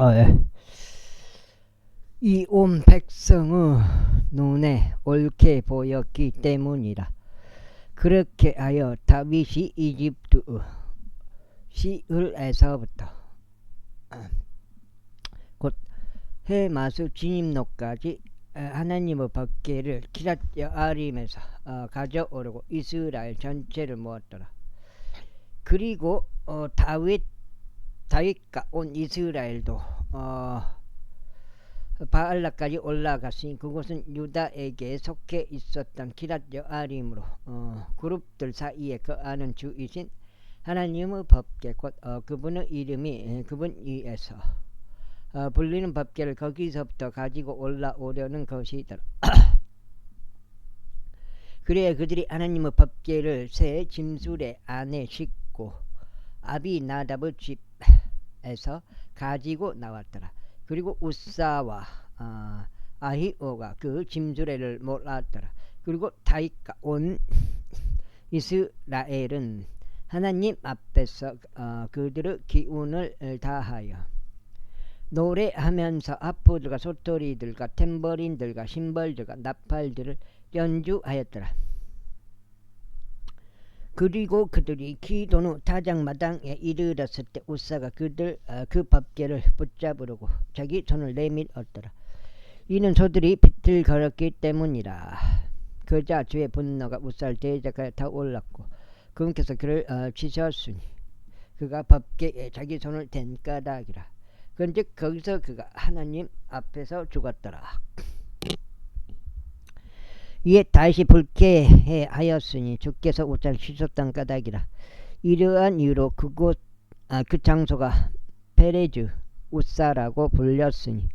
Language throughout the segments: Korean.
예. 이 온 백성의 눈에 옳게 보였기 때문이라. 그렇게 하여 다윗이 이집트 시을에서부터 곧 해마수 진입로까지 하나님의 법궤를 기랏 여아림에서 가져오려고 이스라엘 전체를 모았더라. 그리고 다윗과 온 이스라엘도 바알라까지 올라갔으니 그곳은 유다에게 속해 있었던 기랏 여아림으로 그룹들 사이에 거하는 주이신 하나님의 법궤 곧 그분의 이름이 그분 위에서 불리는 법궤를 거기서부터 가지고 올라오려는 것이더라. 그래야 그들이 하나님의 법궤를 새 짐수레 안에 싣고 아비나답의 집에서 가지고 나왔더라. 그리고 우사와 아히오가 그 짐수레를 몰았더라. 그리고 다윗과 온 이스라엘은 하나님 앞에서 그들의 기운을 다하여 노래하면서 하프들과 소토리들과 탬버린들과 심벌들과 나팔들을 연주하였더라. 그리고 그들이 기돈 후 타작마당에 이르렀을 때 우사가 그 법궤를 붙잡으려고 자기 손을 내밀었더라. 이는 소들이 비틀거렸기 때문이라. 그자 주의 분노가 우사를 대적하여 타올랐고 그분께서 그를 치셨으니 그가 법궤에 자기 손을 댄 까닭이라. 그런즉 거기서 그가 하나님 앞에서 죽었더라. 이에 다시 불쾌하였으니 주께서 우사를 치셨던 까닭이라. 이러한 이유로 그 장소가 페레즈 우사라고 불렸으니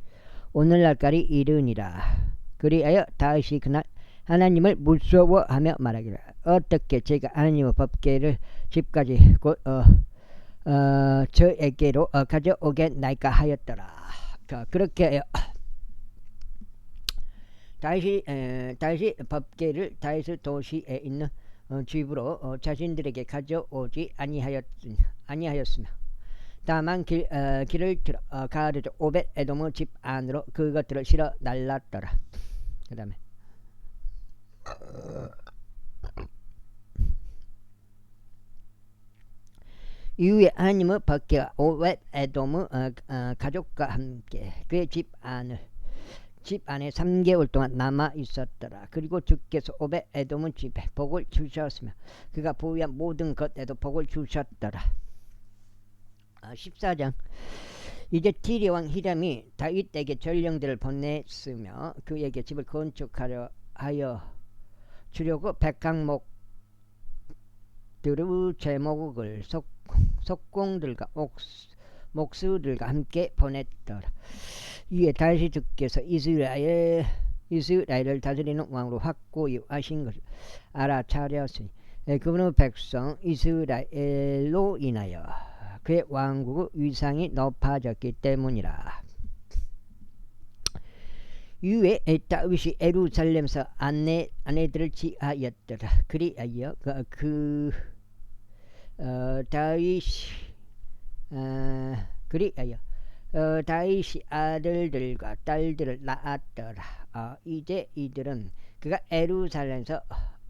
오늘날까지 이르니라. 그리하여 다윗이 그날 하나님을 무서워하며 말하기를 어떻게 제가 하나님의 법궤를 집까지 곧 저에게로 가져오겠나이까 하였더라. 그렇게 하여 다윗이 법궤를 다윗의 도시에 있는 집으로 자신들에게 가져오지 아니하였으며 다만 길을 들어 가르쳐 오벳 에돔의 집 안으로 그것들을 실어 날랐더라. 그 다음에 이후에 하나님의 법궤가 오벳 에돔의 가족과 함께 그의 집 안에 3개월 동안 남아 있었더라. 그리고 주께서 오벳 에돔의 집에 복을 주셨으며 그가 보유한 모든 것에도 복을 주셨더라. 14장 이제 디리 왕 히람이 다윗에게 전령들을 보냈으며 그에게 집을 건축하려 하여 주려고 백항목들의 제목을 속공들과 목수들과 함께 보냈더라. 이에 다윗이 주께서 이스라엘을 다스리는 왕으로 확고히 하신 것을 알아차렸으니 그분의 백성 이스라엘로 인하여 그의 왕국의 위상이 높아졌기 때문이라. 이후에 다윗이 예루살렘에서 아내들을 취하였더라. 그리하여 다윗이 아들들과 딸들을 낳았더라. 이제 이들은 그가 예루살렘에서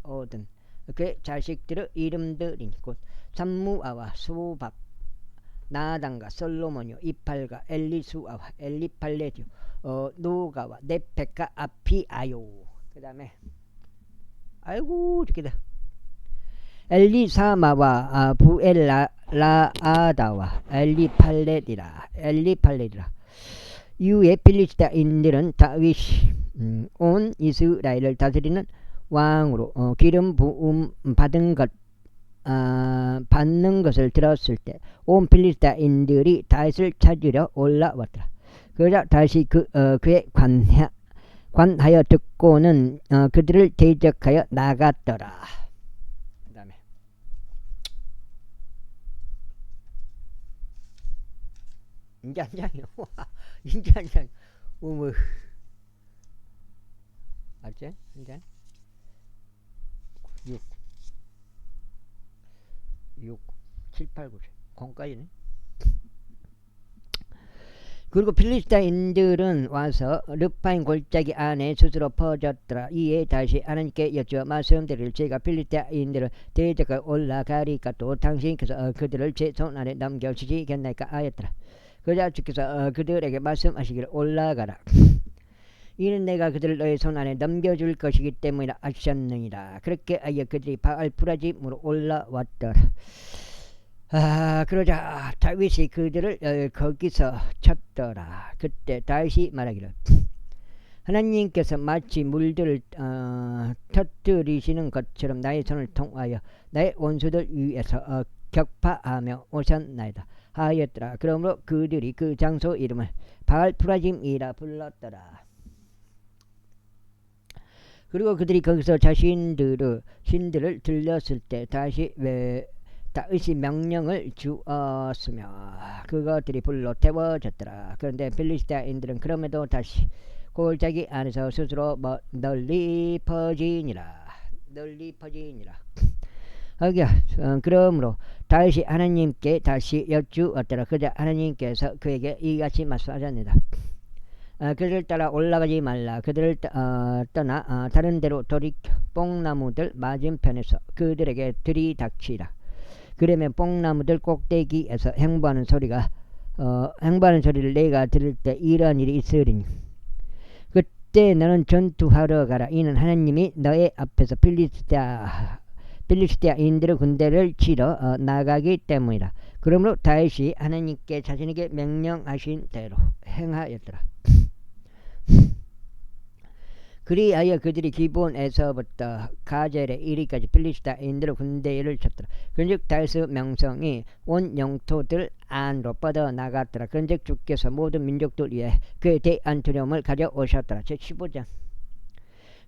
얻은 그의 자식들의 이름들이니 곧 삼무아와 소밥 나단과 솔로몬이요 이팔과 엘리수아와 엘리팔레디요 노가와 네펙과 아피아요. 그 다음에 아이고 죽겠다. 엘리사마와 부엘라아다와 엘리팔렛이라. 이후에 필리스타인들은 다윗이 온 이스라엘을 다스리는 왕으로 기름 부음 받는 것을 들었을 때 온 필리스타인들이 다윗을 찾으려 올라왔더라. 그러자 다윗이 그의 관하여 듣고는 그들을 대적하여 나갔더라. 그 다음에 이제 한 장이요. 이제 한 장. 어머. 맞지? 한 장. 6, 7, 8, 9, 10. 공까지네. 그리고 필리스타인들은 와서 르파인 골짜기 안에 스스로 퍼졌더라. 이에 다시 하나님께 여쭈어 말씀드릴 제가 필리스타인들을 대적하여 올라가리까 또 당신께서 그들을 제 손 안에 넘겨주시겠나이까 하였더라. 그러자 주께서 그들에게 말씀하시기를 올라가라. 이는 내가 그들을 너의 손 안에 넘겨줄 것이기 때문이라 하셨느니라. 그렇게 하여 그들이 바알푸라짐으로 올라왔더라. 그러자 다윗이 그들을 거기서 쳤더라. 그때 다윗이 말하기를 하나님께서 마치 물들을 터뜨리시는 것처럼 나의 손을 통하여 나의 원수들 위에서 격파하며 오셨나이다 하였더라. 그러므로 그들이 그 장소 이름을 바알푸라짐이라 불렀더라. 그리고 그들이 거기서 신들을 들렸을 때 다윗이 명령을 주었으며 그것들이 불로 태워졌더라. 그런데 필리스타인들은 그럼에도 다시 골짜기 안에서 스스로 널리 퍼지니라. 그러므로 다윗이 하나님께 다시 여쭈었더라. 그러자 하나님께서 그에게 이같이 말씀하셨습니다. 그들을 따라 올라가지 말라. 그들을 떠나 다른 데로 돌이켜 뽕나무들 맞은편에서 그들에게 들이닥치라. 그러면 뽕나무들 꼭대기에서 행보하는 소리를 내가 들을 때 이러한 일이 있으리니 그때 너는 전투하러 가라. 이는 하나님이 너의 앞에서 필리스티아인들의 군대를 치러 나가기 때문이라. 그러므로 다윗이 하나님께 자신에게 명령하신 대로 행하였더라. 그리하여 그들이 기본에서부터 가젤에 이르기까지 필리스타인들의 군대를 쳤더라. 그런즉 다윗의 명성이 온 영토들 안으로 뻗어나갔더라. 그런즉 주께서 모든 민족들 위에 그에 대한 두려움을 가져오셨더라. 제15장.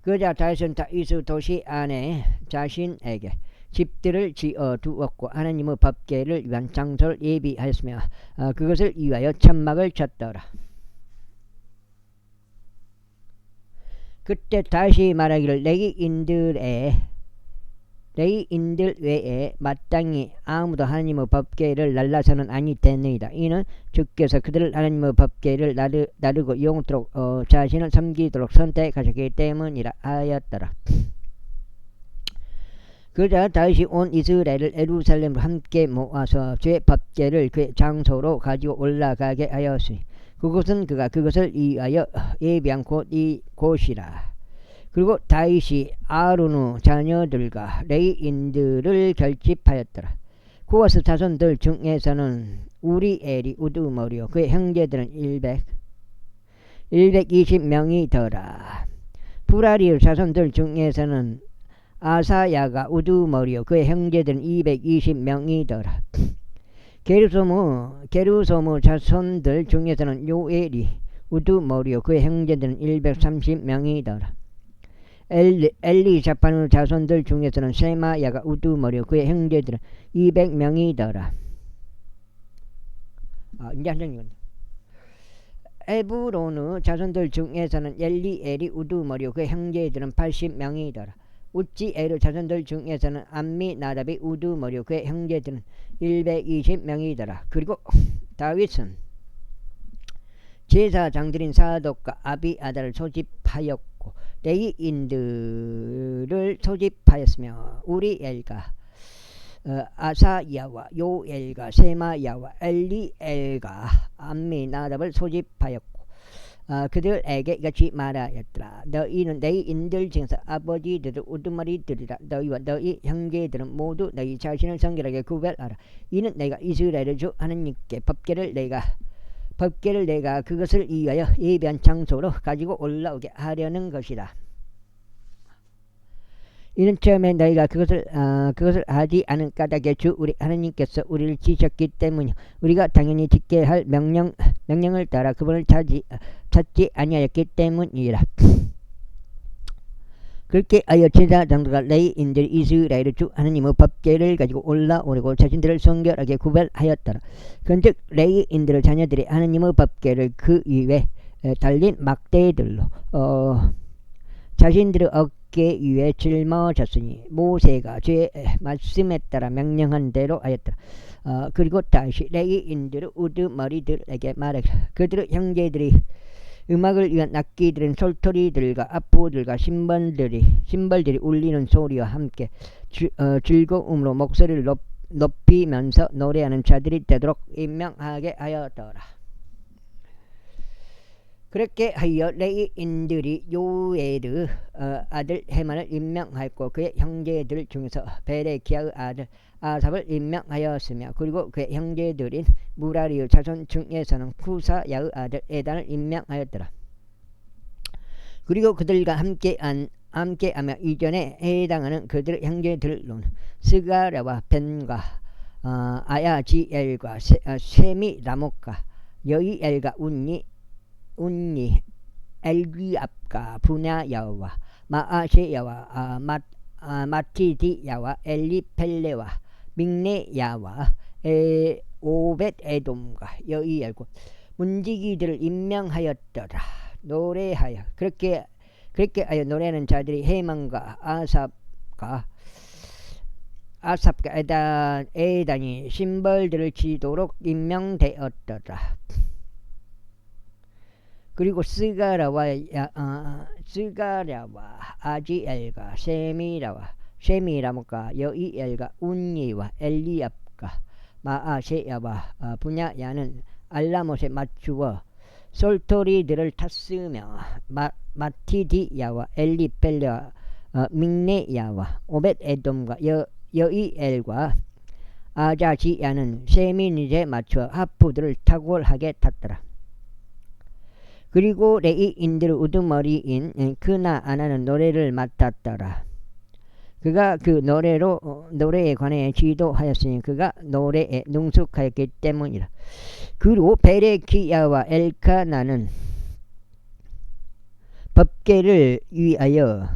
그러자 다윗은 다윗의 도시 안에 자신에게 집들을 지어 두었고 하나님의 법궤를 위한 장소를 예비하였으며 그것을 위하여 천막을 쳤더라. 그때 다시 말하기를 레위인들 외에 마땅히 아무도 하나님의 법궤를 날라서는 아니되느니라. 이는 주께서 그들을 하나님의 법궤를 나르고 영원토록 자신을 섬기도록 선택하셨기 때문이라 하였더라. 그러자 다윗이 온 이스라엘을 예루살렘으로 함께 모아서 주의 법궤를 그의 장소로 가지고 올라가게 하였으니 그가 그것을 위하여 예비한 곳이라. 그리고 다윗이 아론의 자녀들과 레위인들을 결집하였더라. 구하스 자손들 중에서는 우리엘이 우두머리요 그의 형제들은 120명이더라. 브라리의 자손들 중에서는 아사야가 우두머리요 그의 형제들은 220명이더라. 게르소무 자손들 중에서는 요엘이 우두머리요 그의 형제들은 130명이더라. 엘리사판의 자손들 중에서는 세마야가 우두머리요 그의 형제들은 200명이더라. 이제 한정이군요. 에브론의 자손들 중에서는 엘리엘이 우두머리요 그의 형제들은 80명이더라. 우찌엘의 자손들 중에서는 암미나답이 우두머리요 그의 형제들은 120명이더라. 그리고 다윗은 제사장들인 사독과 아비아달을 소집하였고 레위인들을 소집하였으며 우리엘과 아사야와 요엘과 세마야와 엘리엘과 암미나답을 소집하였고 그들에게 이같이 말하였더라. 너희는 레위인들 중에서 아버지들을 우두머리들이라. 너희와 너희 형제들은 모두 너희 자신을 성결하게 구별하라. 이는 내가 이스라엘의 주 하나님께 법궤를 내가 그것을 위하여 예비한 장소로 가지고 올라오게 하려는 것이라. 이는 처음에 너희가 그것을 하지 않은 까닭에 주 우리 하나님께서 우리를 지셨기 때문이요 우리가 당연히 지켜야 할 명령을 따라 그분을 찾지 아니하였기 때문이라. 그렇게 하여 제사장들과 레위인들이 이스라엘의 주 하나님의 법궤를 가지고 올라오려고 자신들을 성결하게 구별하였더라. 그런즉 레위인들의 자녀들이 하나님의 법궤를 그 위에 달린 막대들로 자신들의 어깨 위에 짊어졌으니 모세가 죄 말씀에 따라 명령한 대로 하였더라. 그리고 다시 레위인들의 우두머리들에게 말하기를 그들의 형제들이 음악을 위한 악기들은 솔토리들과 앞부들과 심벌들이 울리는 소리와 함께 즐거움으로 목소리를 높이면서 노래하는 자들이 되도록 임명하게 하였더라. 그렇게 하여 레위인들이 요엘의 아들 헤만을 임명하였고 그의 형제들 중에서 베레키야의 아들 아삽을 임명하였으며 그리고 그의 형제들인 무라리의 자손 중에서는 쿠사야의 아들 에단을 임명하였더라. 그리고 그들과 함께하며 이전에 해당하는 그들의 형제들로는 스가랴와 벤과 아야지엘과 세미라목과 여이엘과 운니 엘귀압과 부냐야와 마아셰야와 마티디야와 엘리펠레와 믹네야와 오벳에돔과 여이엘과 문지기들을 임명하였더라. 노래하여 그렇게 하여 노래하는 자들이 헤만과 아삽과 에단이 심벌들을 치도록 임명되었더라. 그리고 스가랴와 아지엘과 세미라목과 여이엘과 운니와 엘리압과 마아세야와 부냐야는 알라못에 맞추어 솔토리들을 탔으며 마티디야와 엘리펠레와 믹네야와 오벳에돔과 여이엘과 아자지야는 세미닛에 맞추어 하프들을 탁월하게 탔더라. 그리고 레위인들의 우두머리인 그나아나는 노래를 맡았더라. 그가 그 노래에 관해 지도하였으니 그가 노래에 능숙하였기 때문이라. 그리고 베레키야와 엘카나는 법궤를 위하여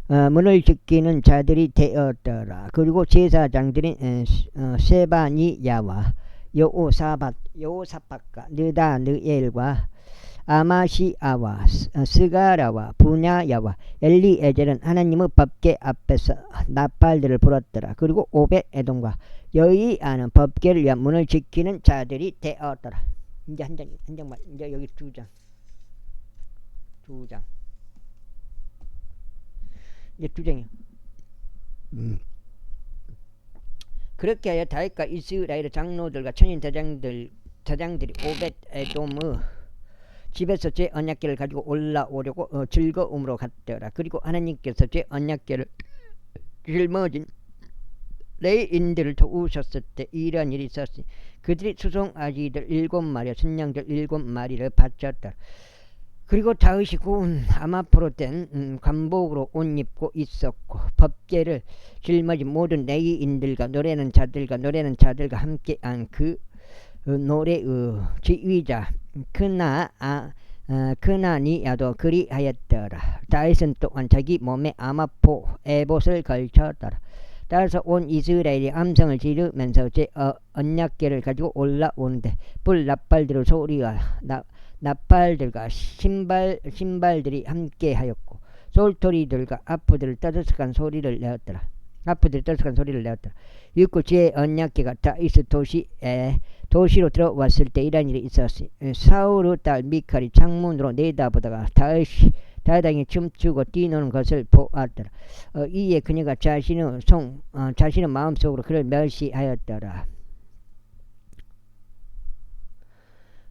문을 지키는 자들이 되었더라. 그리고 제사장들인 세바니야와 여호사밧과 느다느엘과 아마시아와 스가랴와 부냐야와 엘리에젤은 하나님의 법궤 앞에서 나팔들을 불었더라. 그리고 오벳에돔과 여이아는 법궤를 위한 문을 지키는 자들이 되었더라. 이제 한 장만 이제 여기 두 장 이제 두 장이요. 그렇게 하여 다윗과 이스라엘의 장로들과 천인 대장들이 오벳에돔의 집에서 제 언약궤를 가지고 올라오려고 즐거움으로 갔더라. 그리고 하나님께서 제 언약궤를 짊어진 레위인들을 도우셨을 때 이러한 일이 있었으니 그들이 수송아지들 7마리와 순양들 7마리를 바쳤더라. 그리고 다윗이 고운 아마포로 된 관복으로 옷 입고 있었고 법궤를 짊어진 모든 레위인들과 노래하는 자들과 함께한 그 노래의 지휘자 그나니야도 그리하였더라. 다윗은 또한 자기 몸에 아마포 에봇을 걸쳤더라. 따라서 온 이스라엘이 함성을 지르면서 제 언약궤를 가지고 올라오는데 불 나팔들의 소리와 나팔들과 신발들이 함께하였고 솔토리들과 아프들을 떠들썩한 소리를 내었더라. 이윽고 제 언약궤가 다윗의 도시로 들어왔을 때 이런 일이 있었으니 사울의 딸 미칼이 창문으로 내다보다가 다윗이 춤추고 뛰노는 것을 보았더라. 이에 그녀가 자신의 마음속으로 그를 멸시하였더라.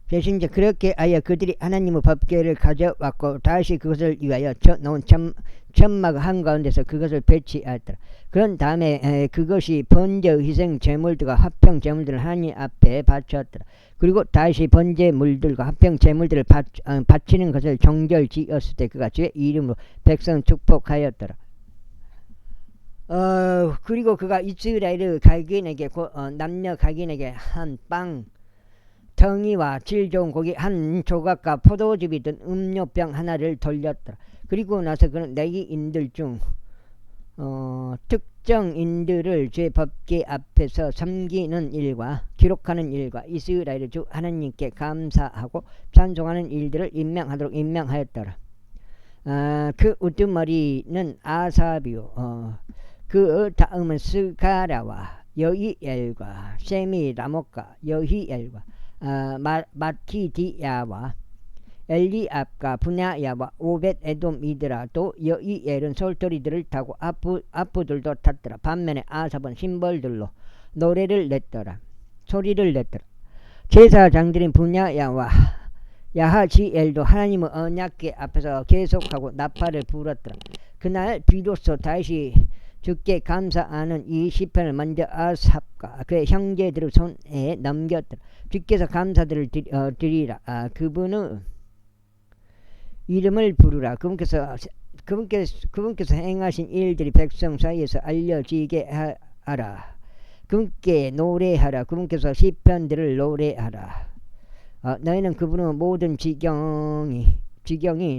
대신 이제 그렇게 하여 그들이 하나님의 법궤를 가져왔고 다시 그것을 위하여 놓은 천막 한가운데서 그것을 배치하였더라. 그런 다음에 그것이 번제 희생 제물들과 화평 제물들을 하나님 앞에 바쳤더라. 그리고 다시 번제 물들과 화평 제물들을 바치는 것을 정결지었을 때 그가 주의 이름으로 백성 축복하였더라. 그리고 그가 이스라엘의 각인에게 남녀 각인에게 한 빵 덩이와 질 좋은 고기 한 조각과 포도즙이 든 음료병 하나를 돌렸더라. 그리고 나서 그는 레위인들 중 특정인들을 제 법궤 앞에서 섬기는 일과 기록하는 일과 이스라엘의 주 하나님께 감사하고 찬송하는 일들을 임명하도록 임명하였더라. 그 우두머리는 아사비요. 그 다음은 스가라와 여히엘과 세미라목과 여히엘과 마티디야와 엘리압과 분야야와 오벳 에돔이더라도 여히엘은 솔토리들을 타고 아부들도 탔더라. 반면에 아삽은 심벌들로 노래를 냈더라. 소리를 냈더라. 제사장들인 분야야와 야하지엘도 하나님의 언약궤 앞에서 계속하고 나팔을 불었더라. 그날 비로소 다시 주께 감사하는 이 시편을 먼저 아삽과 그의 형제들의 손에 넘겼더라. 주께서 감사들을 드리라. 그분의 이름을 부르라. 그분께서 행하신 일들이 백성 사이에서 알려지게 하라. 그분께 노래하라. 그분께서 시편들을 노래하라. 너희는 그분의 모든 지경이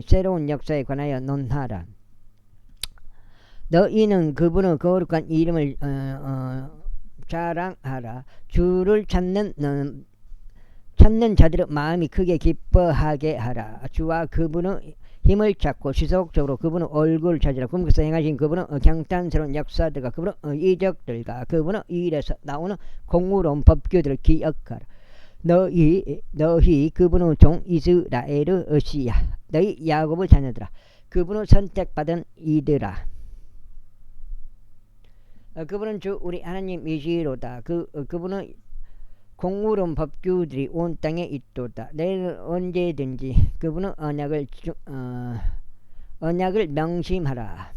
새로운 역사에 관하여 논하라. 너희는 그분의 거룩한 이름을 자랑하라. 주를 찾는 자들의 마음이 크게 기뻐하게 하라. 주와 그분의 힘을 찾고 지속적으로 그분의 얼굴을 찾으라. 그분께서 행하신 그분의 경탄스러운 역사들과 그분의 이적들과 그분의 일에서 나오는 공의로운 법규들을 기억하라. 너희 그분의 종 이스라엘의 어시야. 너희 야곱의 자녀들아. 그분의 선택받은 이들아. 그분은 주 우리 하나님이시로다. 그분의 공의로운 법규들이 온 땅에 있도다. 내일은 언제든지 그분의 언약을 명심하라.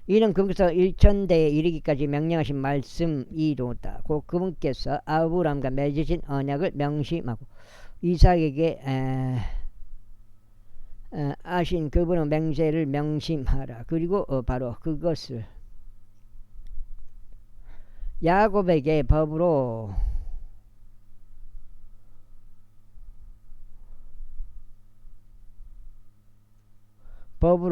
이는 그분께서 1000대에 이르기까지 명령하신 말씀이로다. 곧 그분께서 아브라함과 맺으신 언약을 명심하고 이삭에게 하신 그분의 맹세를 명심하라. 그리고 바로 그것을 야곱에게 법으로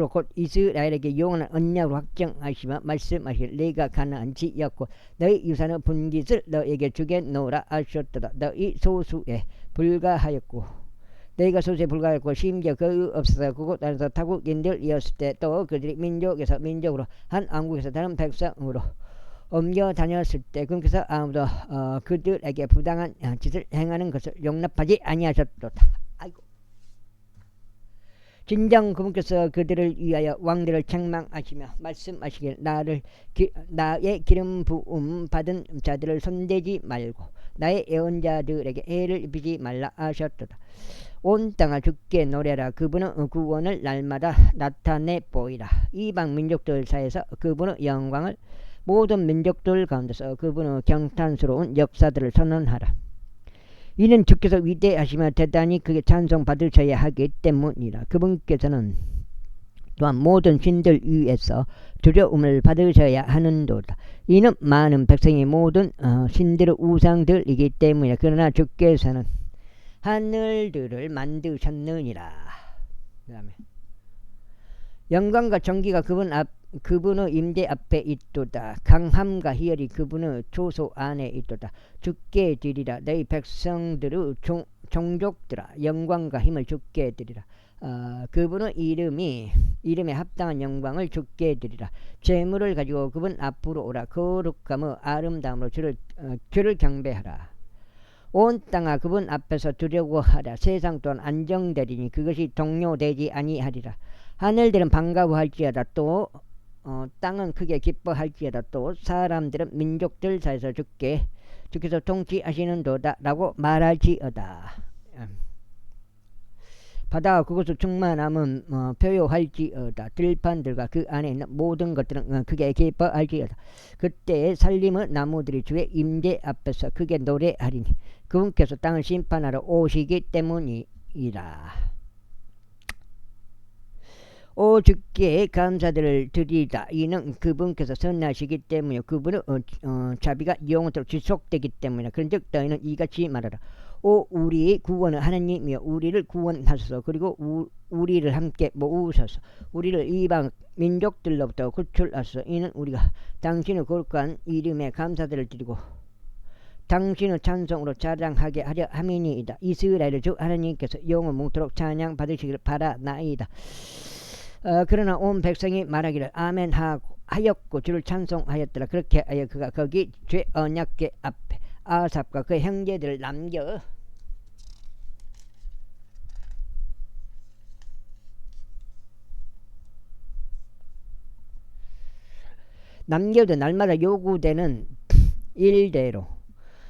곧 이스라엘에게 영원한 언약으로 확정하시며 말씀하실 내가 가나안 지였고 너희 유산의 분깃을 너에게 주겠노라 하셨도다. 너희 소수에 불과하였고 너희가 소수에 불과하였고 심지어 그 없어서 그곳 안에서 타국인들이었을 때 또 그들이 민족에서 민족으로 한 왕국에서 다른 백성으로 옮겨 다녔을 때 그분께서 아무도 그들에게 부당한 짓을 행하는 것을 용납하지 아니하셨도다. 아이고. 진정 그분께서 그들을 위하여 왕들을 책망하시며 말씀하시길 나의 기름 부음 받은 자들을 손대지 말고 나의 예언자들에게 해를 입히지 말라 하셨도다. 온 땅아 주께 노래라. 그분의 구원을 날마다 나타내 보이라. 이방 민족들 사이에서 그분의 영광을 모든 민족들 가운데서 그분의 경탄스러운 역사들을 선언하라. 이는 주께서 위대하시며 대단히 크게 찬송받으셔야 하기 때문이라. 그분께서는 또한 모든 신들 위에서 두려움을 받으셔야 하는도다. 이는 많은 백성이 모든 신들의 우상들이기 때문이라. 그러나 주께서는 하늘들을 만드셨느니라. 그 다음에 영광과 정기가 그분의 임재 앞에 있도다. 강함과 희열이 그분의 조소 안에 있도다. 주께 드리라. 너희 백성들의 종족들아 영광과 힘을 주께 드리라. 그분의 이름에 합당한 영광을 주께 드리라. 재물을 가지고 그분 앞으로 오라. 거룩함의 아름다움으로 주를 경배하라. 온 땅아 그분 앞에서 두려워하라. 세상 또한 안정되리니 그것이 동요되지 아니하리라. 하늘들은 반가워할지어다. 또 땅은 크게 기뻐할지어다. 또 사람들은 민족들 사이에서 주께서 통치하시는도다 라고 말할지어다. 바다와 그것을 충만함은 표효할지어다. 들판들과 그 안에 있는 모든 것들은 크게 기뻐할지어다. 그때 살림의 나무들이 주의 임재 앞에서 크게 노래하리니 그분께서 땅을 심판하러 오시기 때문이라. 오 주께 감사들을 드리다. 이는 그분께서 선하시기 때문이요 그분의 자비가 영원토록 지속되기 때문이라. 그런즉 너희는 이같이 말하라. 오 우리의 구원은 하나님이여 우리를 구원하소서. 그리고 우리를 함께 모으소서. 우리를 이방 민족들로부터 구출하소서. 이는 우리가 당신의 거룩한 이름에 감사들을 드리고 당신의 찬송으로 자랑하게 하려 함이니이다. 이스라엘의 주 하나님께서 영원 뭉토록 찬양 받으시기를 바라나이다. 그러나 온 백성이 말하기를 아멘 하였고 주를 찬송하였더라. 그렇게 하여 그가 거기 죄 언약궤 앞에 아삽과 그 형제들을 남겨도 날마다 요구되는 일대로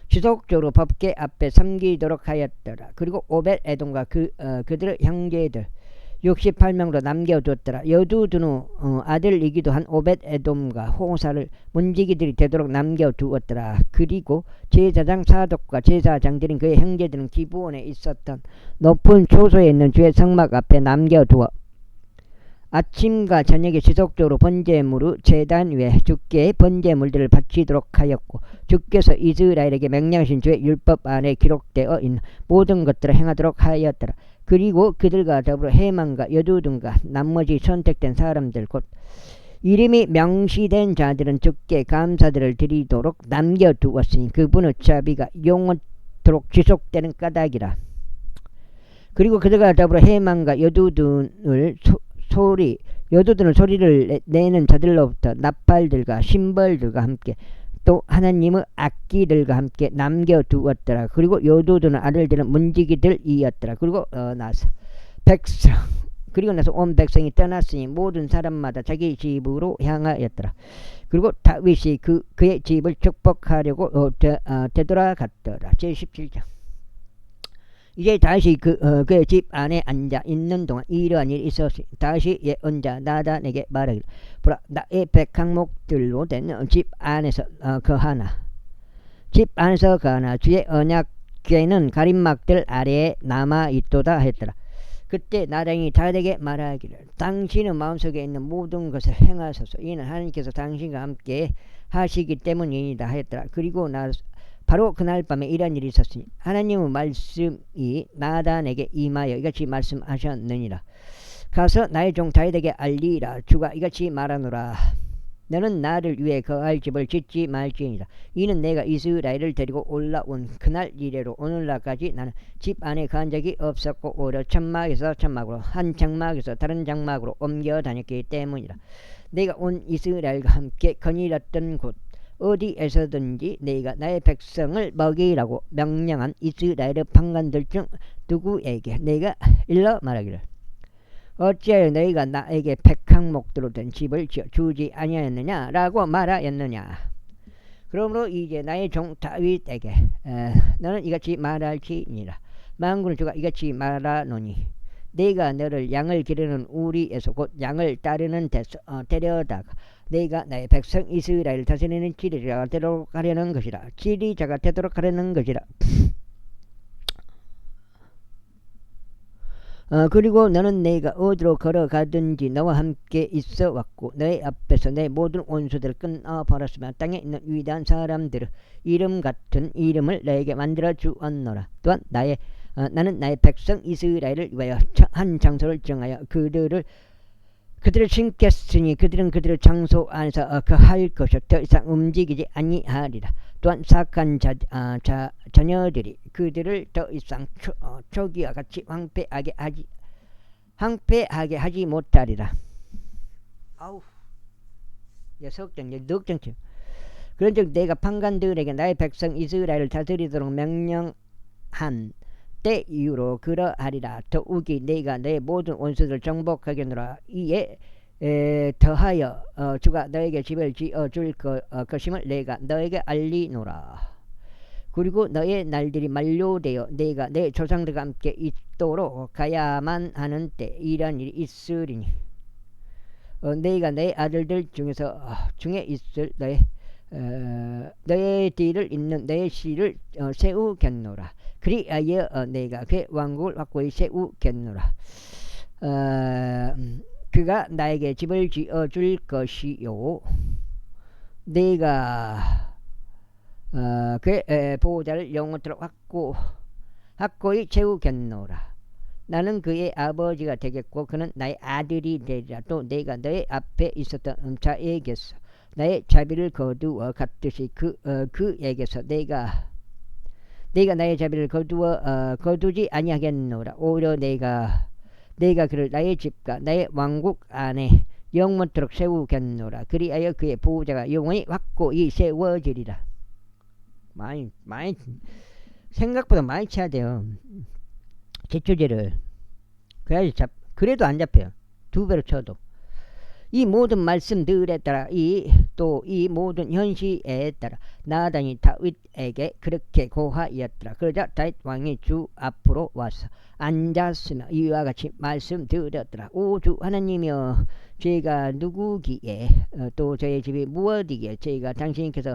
지속적으로 법궤 앞에 섬기도록 하였더라. 그리고 오벳 에돔과 그들의 형제들 68명으로 남겨두었더라. 여두둔의 아들이기도 한 오벳 에돔과 호사를 문지기들이 되도록 남겨두었더라. 그리고 제사장 사독과 제사장들인 그의 형제들은 기브온에 있었던 높은 초소에 있는 주의 성막 앞에 남겨두어 아침과 저녁에 지속적으로 번제물의 제단 위에 주께 번제물들을 바치도록 하였고 주께서 이스라엘에게 명령하신 주의 율법 안에 기록되어 있는 모든 것들을 행하도록 하였더라. 그리고 그들과 더불어 해만과 여두둔과 나머지 선택된 사람들 곧 이름이 명시된 자들은 주께 감사들을 드리도록 남겨두었으니 그분의 자비가 영원토록 지속되는 까닭이라. 그리고 그들과 더불어 해만과 여두둔을 여두둔은 소리를 내는 자들로부터 나팔들과 심벌들과 함께 또 하나님의 악기들과 함께 남겨두었더라. 그리고 여두둔의 아들들은 문지기들이었더라. 그리고 나서 온 백성이 떠났으니 모든 사람마다 자기 집으로 향하였더라. 그리고 다윗이 그의 집을 축복하려고 되돌아갔더라. 제17장. 이제 다시 그의 집 안에 앉아 있는 동안 이러한 일이 있었으니 다시 예언자 나단에게 말하기를 보라 나의 백항목들로 된 집 안에서 거하나 주의 언약궤는 가림막들 아래에 남아있도다 했더라. 그때 나단이 다윗에게 말하기를 당신의 마음속에 있는 모든 것을 행하소서. 이는 하나님께서 당신과 함께 하시기 때문이다 하였더라. 그리고 바로 그날 밤에 이런 일이 있었으니 하나님의 말씀이 나단에게 임하여 이같이 말씀하셨느니라. 가서 나의 종 다윗에게 알리라. 주가 이같이 말하노라. 너는 나를 위해 거할 집을 짓지 말지니라. 이는 내가 이스라엘을 데리고 올라온 그날 이래로 오늘날까지 나는 집 안에 거한 적이 없었고 오히려 천막에서 천막으로 한 장막에서 다른 장막으로 옮겨 다녔기 때문이라. 내가 온 이스라엘과 함께 거닐었던 곳 어디에서든지 내가 나의 백성을 먹이라고 명령한 이스라엘의 판관들 중 누구에게 내가 일러 말하기를 어찌하여 너희가 나에게 백항목들로 된 집을 지어 주지 아니하였느냐 라고 말하였느냐. 그러므로 이제 나의 종 다윗에게 너는 이같이 말할지니라. 만군의 주가 이같이 말하노니 내가 너를 양을 기르는 우리에서 곧 양을 따르는 데서 데려다가 내가 나의 백성 이스라엘을 다스리는 지리자가 되도록 하려는 것이라. 지리자가 되도록 하려는 것이라. 그리고 너는 내가 어디로 걸어가든지 너와 함께 있어 왔고 너의 앞에서 내 모든 원수들을 끊어버렸으며 땅에 있는 위대한 사람들의 이름 같은 이름을 너에게 만들어 주었노라. 또한 나는 나의 백성 이스라엘을 위하여 한 장소를 정하여 그들을 심겠으니 그들은 그들의 장소 안에서 거할 것이요 더 이상 움직이지 아니하리라. 또한 사악한 자녀들이 그들을 더 이상 초기와 같이 황폐하게 하지 못하리라. 아우, 넉정치. 그런즉 내가 판관들에게 나의 백성 이스라엘을 다스리도록 명령한 때 이후로 그러하리라. 더욱이 내가 내 모든 원수들을 정복하겠노라. 이에 더하여 주가 너에게 집을 지어줄 것임을 내가 너에게 알리노라. 그리고 너의 날들이 만료되어 내가 내 조상들과 함께 있도록 가야만 하는 때 이런 일이 있으리니 내가 내 아들들 중에 있을 너의 뒤를 잇는 너의 씨를 세우겠노라. 그리하여 내가 그의 왕국을 확고히 세우겠노라. 그가 나에게 집을 지어줄 것이요 내가 그의 보호자를 영원토록 확고히 채우겠노라. 나는 그의 아버지가 되겠고 그는 나의 아들이 되리라. 또 내가 너의 앞에 있었던 자에게서 나의 자비를 거두어 갔듯이 그에게서 내가 내가 나의 자비를 거두지 아니하겠노라. 오히려 내가 그를 나의 집과 나의 왕국 안에 영원토록 세우겠노라. 그리하여 그의 보호자가 영원히 확고히 세워지리라. 많이 생각보다 많이 쳐야 돼요. 제초제를. 그래도 안 잡혀요. 2배로 쳐도. 이 모든 말씀들에 따라 이 모든 현시에 따라 나단이 다윗에게 그렇게 고하였더라. 그러자 다윗 왕이 주 앞으로 와서 앉았으며 이와 같이 말씀드렸더라. 오 주 하나님이여, 제가 누구기에 또 저의 집이 무엇이기에 제가 당신께서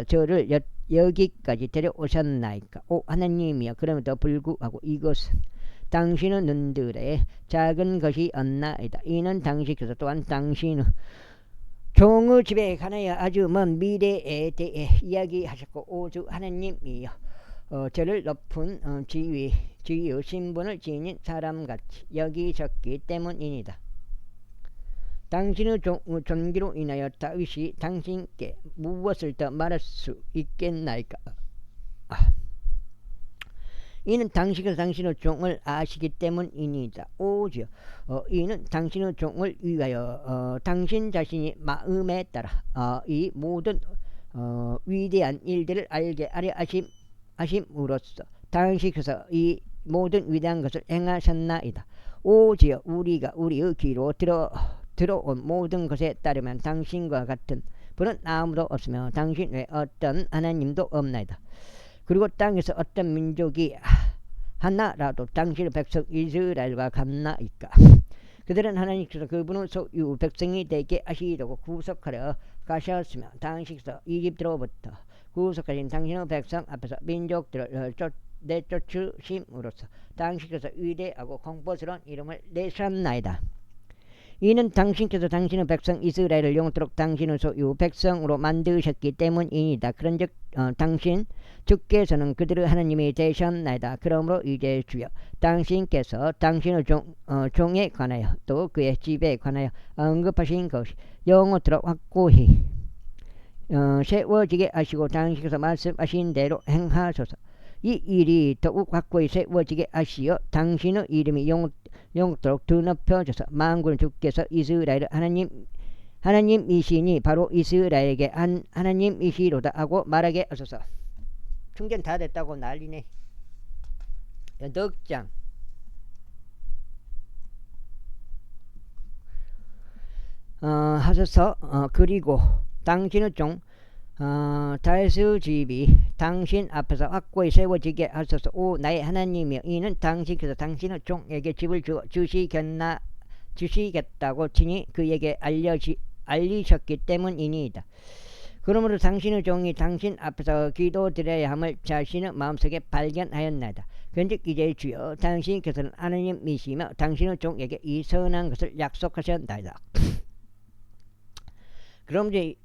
저를 여기까지 데려오셨나이까. 오 하나님이여, 그럼에도 불구하고 이것은 당신의 눈들에 작은 것이 없나이다. 이는 당신께서 또한 당신의 종의 집에 관하여 아주 먼 미래에 대해 이야기하셨고, 오주 하나님이여, 저를 높은 지위의 신분을 지닌 사람같이 여기셨기 때문이니다. 당신의 존귀로 인하여 다윗이 당신께 무엇을 더 말할 수 있겠나이까. 이는 당신께서 당신의 종을 아시기 때문이니다. 오지요, 이는 당신의 종을 위하여 당신 자신이 마음에 따라 이 모든 위대한 일들을 알게 하려 하심으로써 당신께서 이 모든 위대한 것을 행하셨나이다. 오지요, 우리가 우리의 귀로 들어온 모든 것에 따르면 당신과 같은 분은 아무도 없으며 당신 외에 어떤 하나님도 없나이다. 그리고 땅에서 어떤 민족이 하나라도 당신의 백성 이스라엘과 같나이까. 그들은 하나님께서 그분의 소유 백성이 되게 하시려고 구속하려 가셨으며 당신께서 이집트로부터 구속하신 당신의 백성 앞에서 민족들을 내쫓으심으로써 당신께서 위대하고 공포스러운 이름을 내셨나이다. 이는 당신께서 당신의 백성 이스라엘을 영원토록 당신의 소유 백성으로 만드셨기 때문이니다. 그런즉 주께서는 그들의 하나님이 되셨나이다. 그러므로 이제 주여, 당신께서 당신의 종에 관하여 또 그의 집에 관하여 언급하신 것이 영원토록 확고히 세워지게 하시고 당신께서 말씀하신 대로 행하소서. 이 일이 더욱 확고히 세워지게 하시어 당신의 이름이 영원토록 드높여져서 만군의 주께서 이스라엘의 하나님이시니 바로 이스라엘에게 하나님이시로다 하고 말하게 하소서. 충전 다 됐다고 난리네. 넉장. 하소서. 그리고 당신의 종 다윗의 집이 당신 앞에서 확고히 세워지게 하소서. 오 나의 하나님이여, 이는 당신께서 당신의 종에게 집을 주시겠다고 친히 그에게 알리셨기 때문이니이다. 그러므로 당신의 종이 당신 앞에서 기도드려야 함을 자신의 마음속에 발견하였나이다. 그런즉 이제 주여, 당신께서는 하나님이시며 당신의 종에게 이 선한 것을 약속하셨나이다.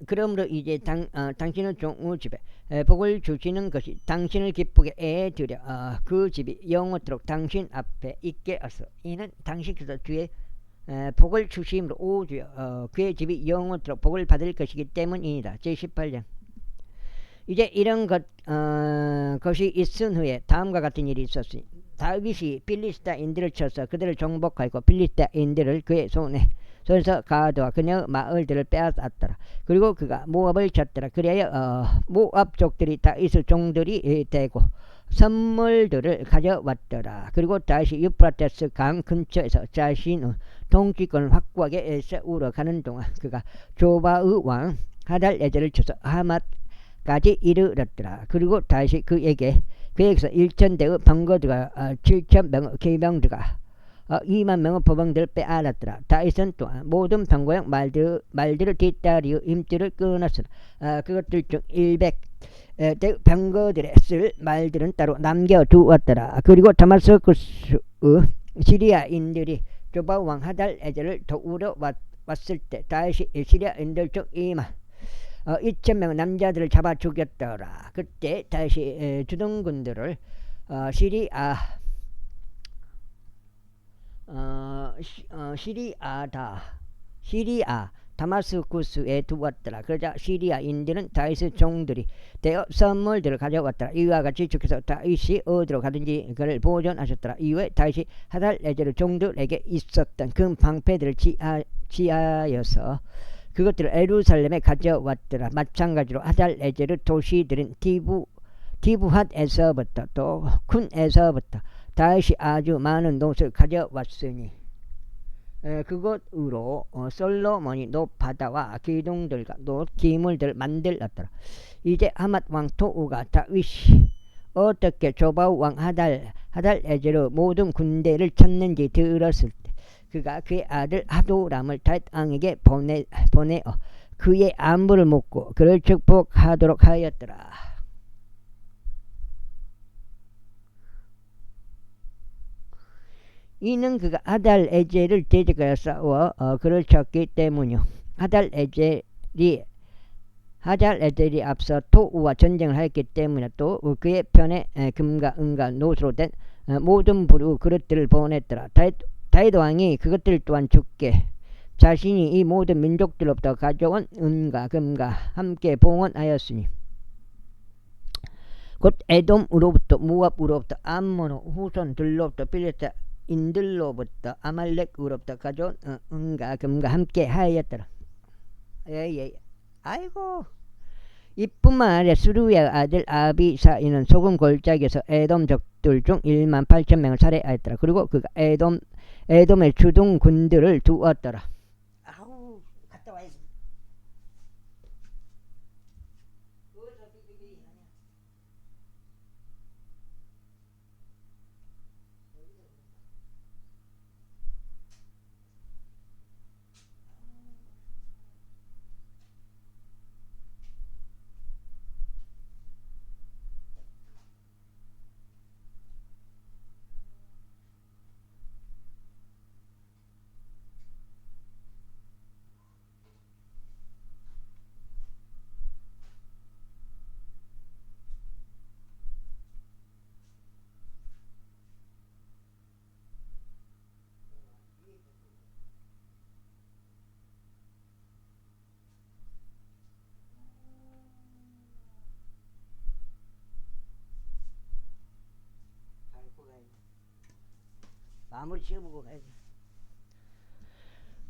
그러므로 이제 당신의 종의 집에 복을 주시는 것이 당신을 기쁘게 해드려 그 집이 영원토록 당신 앞에 있게 하소. 이는 당신께서 주의 복을 주심으로 오주여 그의 집이 영원토록 복을 받을 것이기 때문이니다. 제18장. 이제 이런 것이 있은 후에 다음과 같은 일이 있었으니 다윗이 필리스타인들을 쳐서 그들을 정복하고 필리스타인들을 그의 손에서 가두어 그녀의 마을들을 빼앗았더라. 그리고 그가 모압을 쳤더라. 그리하여 모압족들이 다윗의 종들이 되고 선물들을 가져왔더라. 그리고 다윗이 유프라테스 강 근처에서 자신의 통치권을 확고하게 세우러 가는 동안 그가 조바의 왕 하달에셀을 쳐서 하맛까지 이르렀더라. 그리고 다윗이 그에게서 1,000대의 병거들과 7,000명의 기병들과 2만 명의 포병들을 빼앗았더라. 다윗은 또한 모든 병거형 말들을 뒤따리의 힘줄을 끊었으나 그것들 중 100대 병거들에 쓸 말들은 따로 남겨두었더라. 그리고 다마스쿠스의 시리아인들이 조바 왕 하달에셀을 도우러 왔을 때 다윗이 시리아인들 중 2,000명의 남자들을 잡아 죽였더라. 그때 다윗이 주둔군들을 시리아 다마스쿠스에 두었더라. 그러자 시리아인들은 다윗의 종들이 대여 선물들을 가져왔더라. 이와 같이 주께서 다윗이 어디로 가든지 그를 보존하셨더라. 이후에 다윗이 하달레제르 종들에게 있었던 금 방패들을 지하여서 그것들을 예루살렘에 가져왔더라. 마찬가지로 하달레제르 도시들은 디브핫에서부터 또 쿤에서부터 다윗이 아주 많은 노를 가져왔으니 그것으로 솔로몬이 높바다와 기둥들과 기물들을 만들었더라. 이제 하맛 왕 토우가 다윗이 어떻게 조바우 왕 하달에제르 모든 군대를 쳤는지 들었을 때 그가 그의 아들 하도람을 다윗 왕에게 보내어 그의 안부를 묻고 그를 축복하도록 하였더라. 이는 그가 하달에제를 대적하여 싸워 그를 쳤기 때문이요. 하달에젤이 앞서 토우와 전쟁을 하였기 때문에 또 그의 편에 금과 은과 노수로 된 모든 부류 그릇들을 보냈더라. 다윗 왕이 그것들 또한 주께 자신이 이 모든 민족들로부터 가져온 은과 금과 함께 봉헌하였으니 곧 에돔으로부터 모압으로부터 암몬 후손들로부터 빌리스트 인들로부터 아말렉으로부터 가져온 은과 금과 함께 하였더라. 아이고 이뿐만 아니라 수루의 아들 아비사이는 소금 골짜기에서 에돔족들 중 18,000명을 살해하였더라. 그리고 그가 에돔의 주둔 군들을 두었더라. 아우 갔다 와야지. 마무리 지어보고 가야지.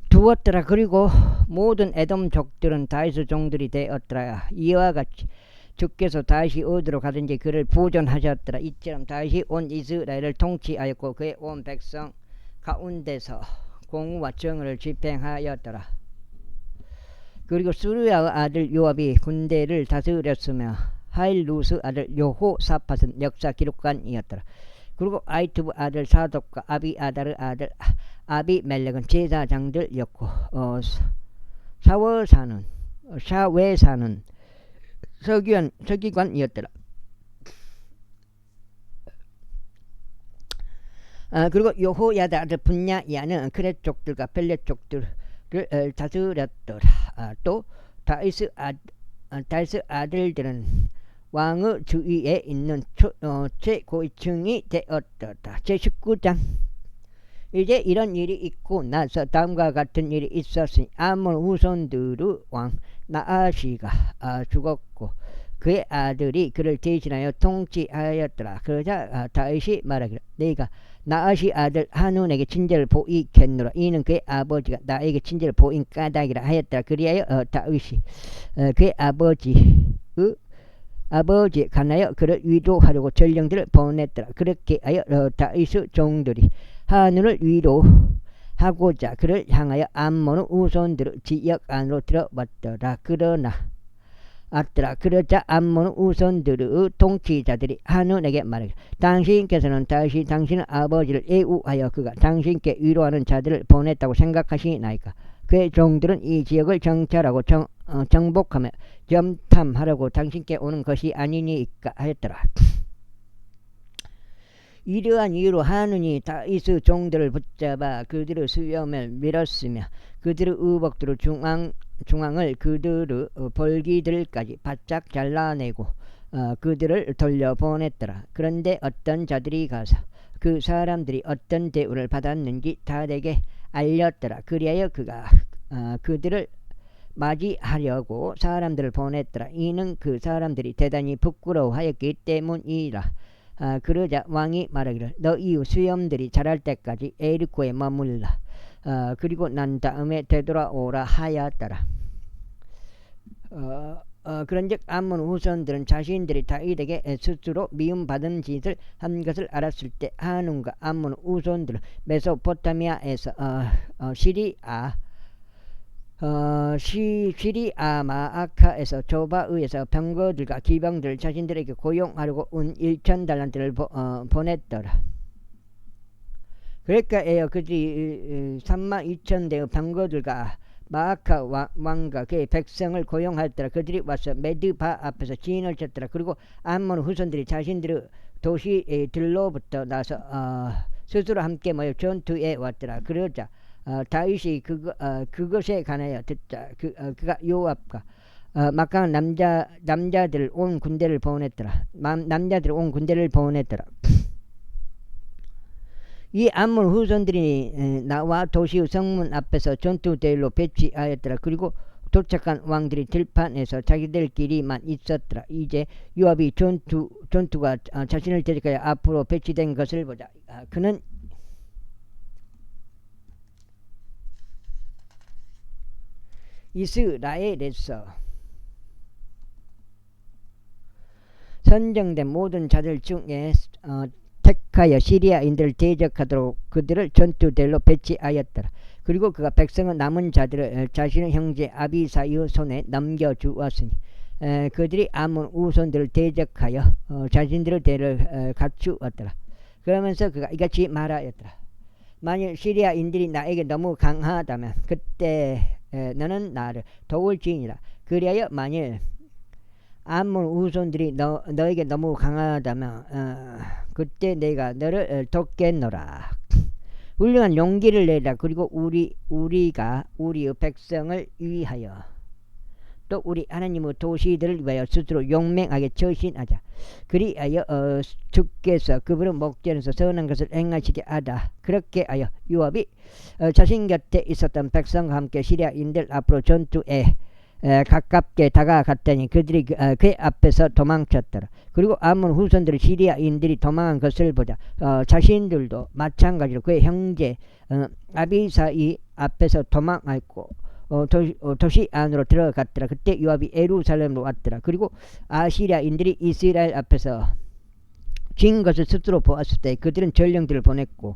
두었더라. 그리고 모든 에돔족들은 다윗의 종들이 되었더라. 이와 같이 주께서 다윗이 어디로 가든지 그를 보존하셨더라. 이처럼 다윗이 온 이스라엘을 통치하였고 그의 온 백성 가운데서 공의와 정의를 집행하였더라. 그리고 수르야의 아들 요압이 군대를 다스렸으며 하일루스 아들 여호사밧은 역사 기록관이었더라. 그리고 아이투브 아들 사독과 아비아다르 아들 아비멜렉은 제사장들이었고 샤웨사는 서기관이었더라. 그리고 여호야다 아들 분야야는 그렛족들과 벨렛족들을 다스렸더라. 또 다윗의 아들들은 왕의 주위에 있는 최고위층이 되었더라. 제19장. 이제 이런 일이 있고 나서 다음과 같은 일이 있었으니 아몬 후손들의 왕 나아시가 죽었고 그의 아들이 그를 대신하여 통치하였더라. 그러자 다윗이 말하기를 내가 나아시 아들 하눈에게 친절을 보이겠노라. 이는 그의 아버지가 나에게 친절을 보인 까닭이라 하였더라. 그리하여 다윗이 그의 아버지에 관하여 그를 위로하려고 전령들을 보냈더라. 그렇게 하여 다윗의 종들이 하눈을 위로하고자 그를 향하여 암몬의 우손들의 지역 안으로 들어왔더라. 그러자 암몬의 우손들의 통치자들이 하눈에게 말하기를 당신께서는 다윗이 당신의 아버지를 애우하여 그가 당신께 위로하는 자들을 보냈다고 생각하시나이까? 그의 종들은 이 지역을 정찰하고 정복하며 점탐하려고 당신께 오는 것이 아니니까 하였더라. 이러한 이유로 하눈이 다윗의 종들을 붙잡아 그들의 수염을 밀었으며 그들의 의복들의 중앙을 그들의 볼기들까지 바짝 잘라내고 그들을 돌려보냈더라. 그런데 어떤 자들이 가서 그 사람들이 어떤 대우를 받았는지 다에게 알렸더라. 그리하여 그가 그들을 맞이하려고 사람들을 보냈더라. 이는 그 사람들이 대단히 부끄러워하였기 때문이라. 그러자 왕이 말하기를 너 이후 수염들이 자랄 때까지 에리코에 머물라. 그리고 난 다음에 되돌아오라 하였더라. 그런즉 암몬 후손들은 자신들이 다윗에게 스스로 미움받은 짓을 한 것을 알았을 때 한운과 암몬 후손들은 메소포타미아에서 시리아 마아카에서 조바의에서 병거들과 기병들을 자신들에게 고용하려고 운 1,000달란트를 보냈더라. 그러니까 그들이 32,000대의 병거들과 마아카 왕과 그의 백성을 고용하였더라. 그들이 와서 메드바 앞에서 진을 쳤더라. 그리고 암몬 후손들이 자신들의 도시들로부터 나서 스스로 함께 모여 전투에 왔더라. 그러자 다윗이 그것에 관하여 듣자 그가 요압과 막강한 남자들 온 군대를 보냈더라. 이 암몬 후손들이 나와 도시의 성문 앞에서 전투대열로 배치하였더라. 그리고 도착한 왕들이 들판에서 자기들끼리만 있었더라. 이제 요압이 전투가 자신을 대적하여 앞으로 배치된 것을 보자. 그는 이스라엘에서 선정된 모든 자들 중에 택하여 시리아인들을 대적하도록 그들을 전투대로 배치하였더라. 그리고 그가 백성의 남은 자들을 자신의 형제 아비사이의 손에 넘겨주었으니 그들이 암몬 후손들을 대적하여 자신들의 대를 갖추었더라. 그러면서 그가 이같이 말하였더라. 만일 시리아인들이 나에게 너무 강하다면 그때 너는 나를 도울지니라. 그리하여 만일 암몬 후손들이 너에게 너무 강하다면 그때 내가 너를 돕겠노라. 훌륭한 용기를 내라. 그리고 우리가 우리의 백성을 위하여 또 우리 하나님의 도시들을 위하여 스스로 용맹하게 처신하자. 그리하여 주께서 그분의 목전에서 선한 것을 행하시게 하다. 그렇게 하여 요압이 자신 곁에 있었던 백성과 함께 시리아인들 앞으로 전투에 가깝게 다가갔더니 그들이 그 앞에서 도망쳤더라. 그리고 암몬 후손들이 시리아인들이 도망한 것을 보자 자신들도 마찬가지로 그의 형제 아비사이 앞에서 도망하였고 도시 안으로 들어갔더라. 그때 요압이 예루살렘으로 왔더라. 그리고 아시리아인들이 이스라엘 앞에서 진 것을 스스로 보았을 때 그들은 전령들을 보냈고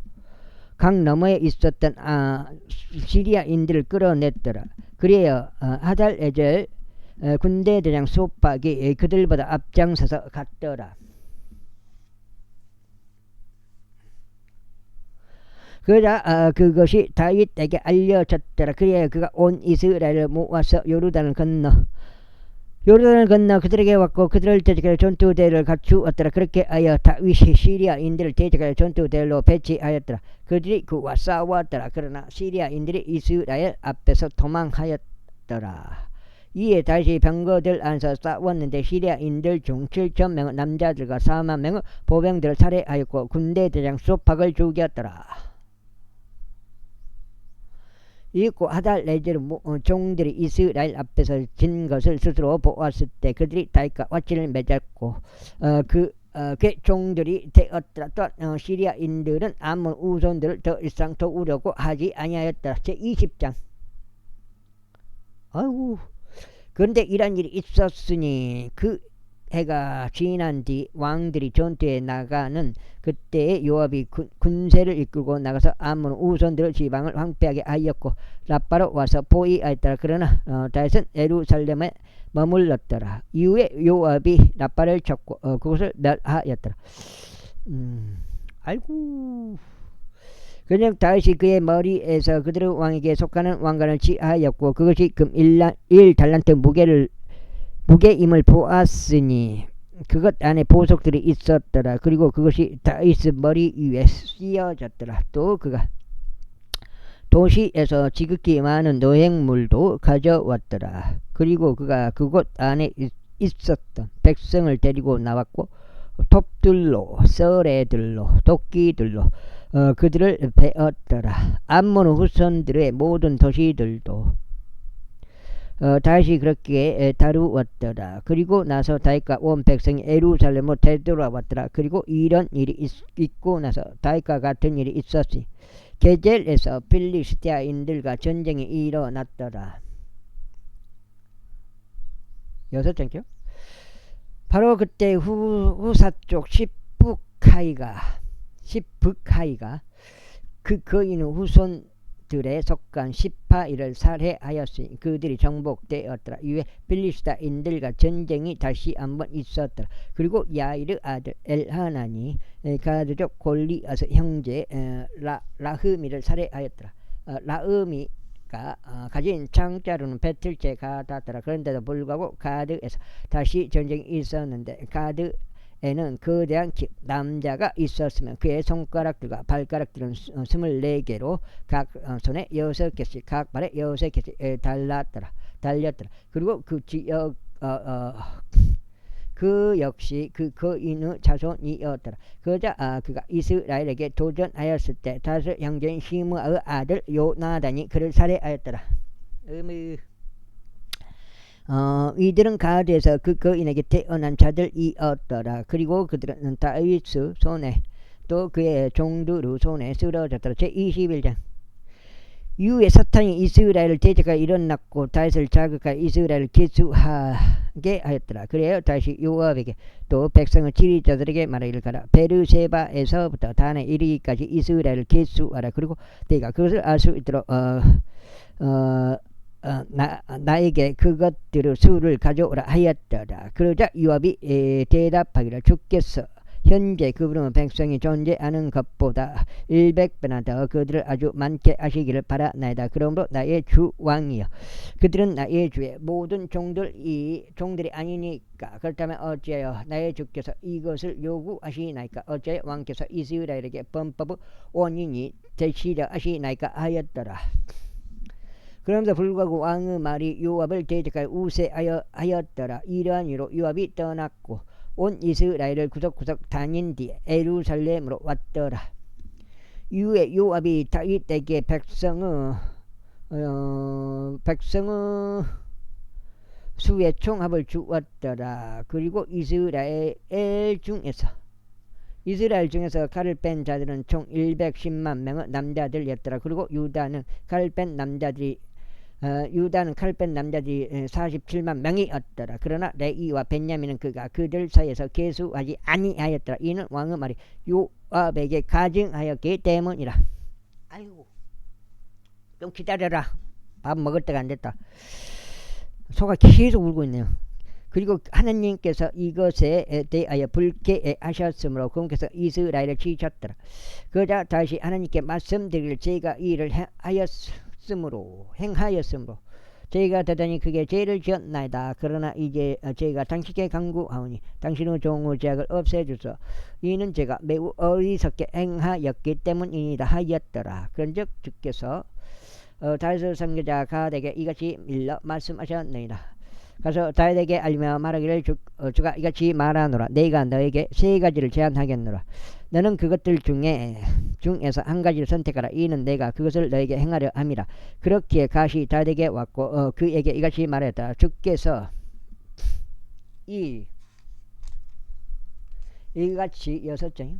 강 너머에 있었던 시리아인들을 끌어냈더라. 그래야 하달에젤 군대대장 소박이 그들보다 앞장서서 갔더라. 그러자 그것이 다윗에게 알려졌더라. 그래야 그가 온 이스라엘을 모아서 요르단을 건너 그들에게 왔고 그들을 대적하여 전투대를 갖추었더라. 그렇게 하여 다윗이 시리아인들을 대적하여 전투대로 배치하였더라. 그들이 그와 싸웠더라. 그러나 시리아인들이 이스라엘 앞에서 도망하였더라. 이에 다시 병거들 안에서 싸웠는데 시리아인들 중 7,000명의 남자들과 40,000명의 보병들을 살해하였고 군대대장 소박을 죽였더라. 이고 하달레젤 종들이 이스라엘 앞에서 진 것을 스스로 보았을 때 그들이 다윗과 왓지를 맺었고 그 종들이 되었더라. 또한 시리아인들은 암몬 후손들을 더 이상 도우려고 하지 아니하였더라. 제20장. 아이고. 그런데 이런 일이 있었으니 그 해가 지난 뒤 왕들이 전투에 나가는 그때에 요압이 군세를 이끌고 나가서 암몬 후손들의 지방을 황폐하게 하였고 라빠로 와서 포위하였더라. 그러나 다윗은 예루살렘에 머물렀더라. 이후에 요압이 라빠를 쳤고 그것을 멸하였더라. 아이고. 그냥 다윗이 그의 머리에서 그들의 왕에게 속하는 왕관을 취하였고 그것이 금 1달란트 무게임을 보았으니 그것 안에 보석들이 있었더라. 그리고 그것이 다윗의 머리 위에 씌어졌더라. 또 그가 도시에서 지극히 많은 노획물도 가져왔더라. 그리고 그가 그곳 안에 있었던 백성을 데리고 나왔고 톱들로 썰애들로 도끼들로 그들을 베었더라. 암몬 후손들의 모든 도시들도 다시 그렇게 다루었더라. 그리고 나서 다윗과 온 백성이 예루살렘으로 되돌아왔더라. 그리고 이런 일이 있고 나서 다윗과 같은 일이 있었으니 게젤에서 필리스티아인들과 전쟁이 일어났더라. 6장죠. 바로 그때 후사쪽 십북하이가 그 거인의 후손들에 속한 십하이를 살해하였으니 그들이 정복되었더라. 이후에 필리스타인들과 전쟁이 다시 한번 있었더라. 그리고 야이르 아들 엘하나니 가드족 골리앗의 형제 라흐미를 살해하였더라. 라흐미가 가진 창자로는 배틀째 가닿더라. 그런데도 불구하고 가드에서 다시 전쟁이 있었는데 가드에는 거대한 남자가 있었으면 그의 손가락들과 발가락들은 24개로 각 손에 6개씩 각 발에 6개씩 달렸더라. 그리고 그 지역 그 역시 그 거인의 자손이었더라. 그가 이스라엘에게 도전하였을 때 다섯 형제인 시므아의 아들 요나단이 그를 살해하였더라. 이들은 가드에서 그 거인에게 태어난 자들이었더라. 그리고 그들은 다윗의 손에 또 그의 종들의 손에 쓰러졌더라. 제21장. 이후에 사탄이 이스라엘을 대적하여 일어났고 다윗을 자극하여 이스라엘을 계수하게 하였더라. 그래요 다시 요압에게 또 백성의 지휘자들에게 말하기를 가라. 베르세바에서부터 단에 이르기까지 이스라엘을 계수하라. 그리고 내가 그것을 알 수 있도록 나에게 그것들의 수를 가져오라 하였더라. 그러자 요압이 대답하기를 주께서 현재 그분은 백성이 존재하는 것보다 100배나 더 그들을 아주 많게 하시기를 바라나이다. 그러므로 나의 주 왕이여 그들은 나의 주의 모든 종들이 아니니까 그렇다면 어찌하여 나의 주께서 이것을 요구하시나이까. 어찌하여 왕께서 이스라엘에게 범법의 원인이 되시려 하시나이까 하였더라. 그럼에도 불구하고 왕의 말이 요압을 대적하여 우세하였더라. 이러한 이유로 요압이 떠났고 온 이스라엘을 구석구석 다닌 뒤에 예루살렘으로 왔더라. 이후에 요압이 다윗에게 백성의 수의 총합을 주었더라. 그리고 이스라엘 중에서 칼을 뺀 자들은 총 110만 명의 남자들이었더라. 그리고 유다는 칼을 뺀 남자들이 47만 명이었더라. 그러나 레위와 벤야민은 그들 사이에서 계수하지 아니하였더라. 이는 왕의 말이 요압에게 가증하였기 때문이라. 아이고 좀 기다려라. 밥 먹을 때가 안 됐다. 소가 계속 울고 있네요. 그리고 하나님께서 이것에 대하여 불쾌하셨으므로 그분께서 이스라엘을 치셨더라. 그러자 다시 하나님께 말씀드리기를 제가 이 일을 행하였으므로 저희가 대단히 크게 죄를 지었나이다. 그러나 이제 저희가 당신께 간구하오니 당신의 종의 죄악을 없애주소. 이는 제가 매우 어리석게 행하였기 때문이니이다 하였더라. 그런즉 주께서 다윗의 선지자 가드에게 이같이 일러 말씀하셨나이다. 가서 다윗에게 알리며 말하기를 주가 이같이 말하노라. 내가 너에게 세 가지를 제안하겠노라. 너는 그것들 중에서 한 가지를 선택하라. 이는 내가 그것을 너에게 행하려 함이라. 그렇기에 가시 다윗에게 왔고 그에게 이같이 말했다. 주께서 이같이 6장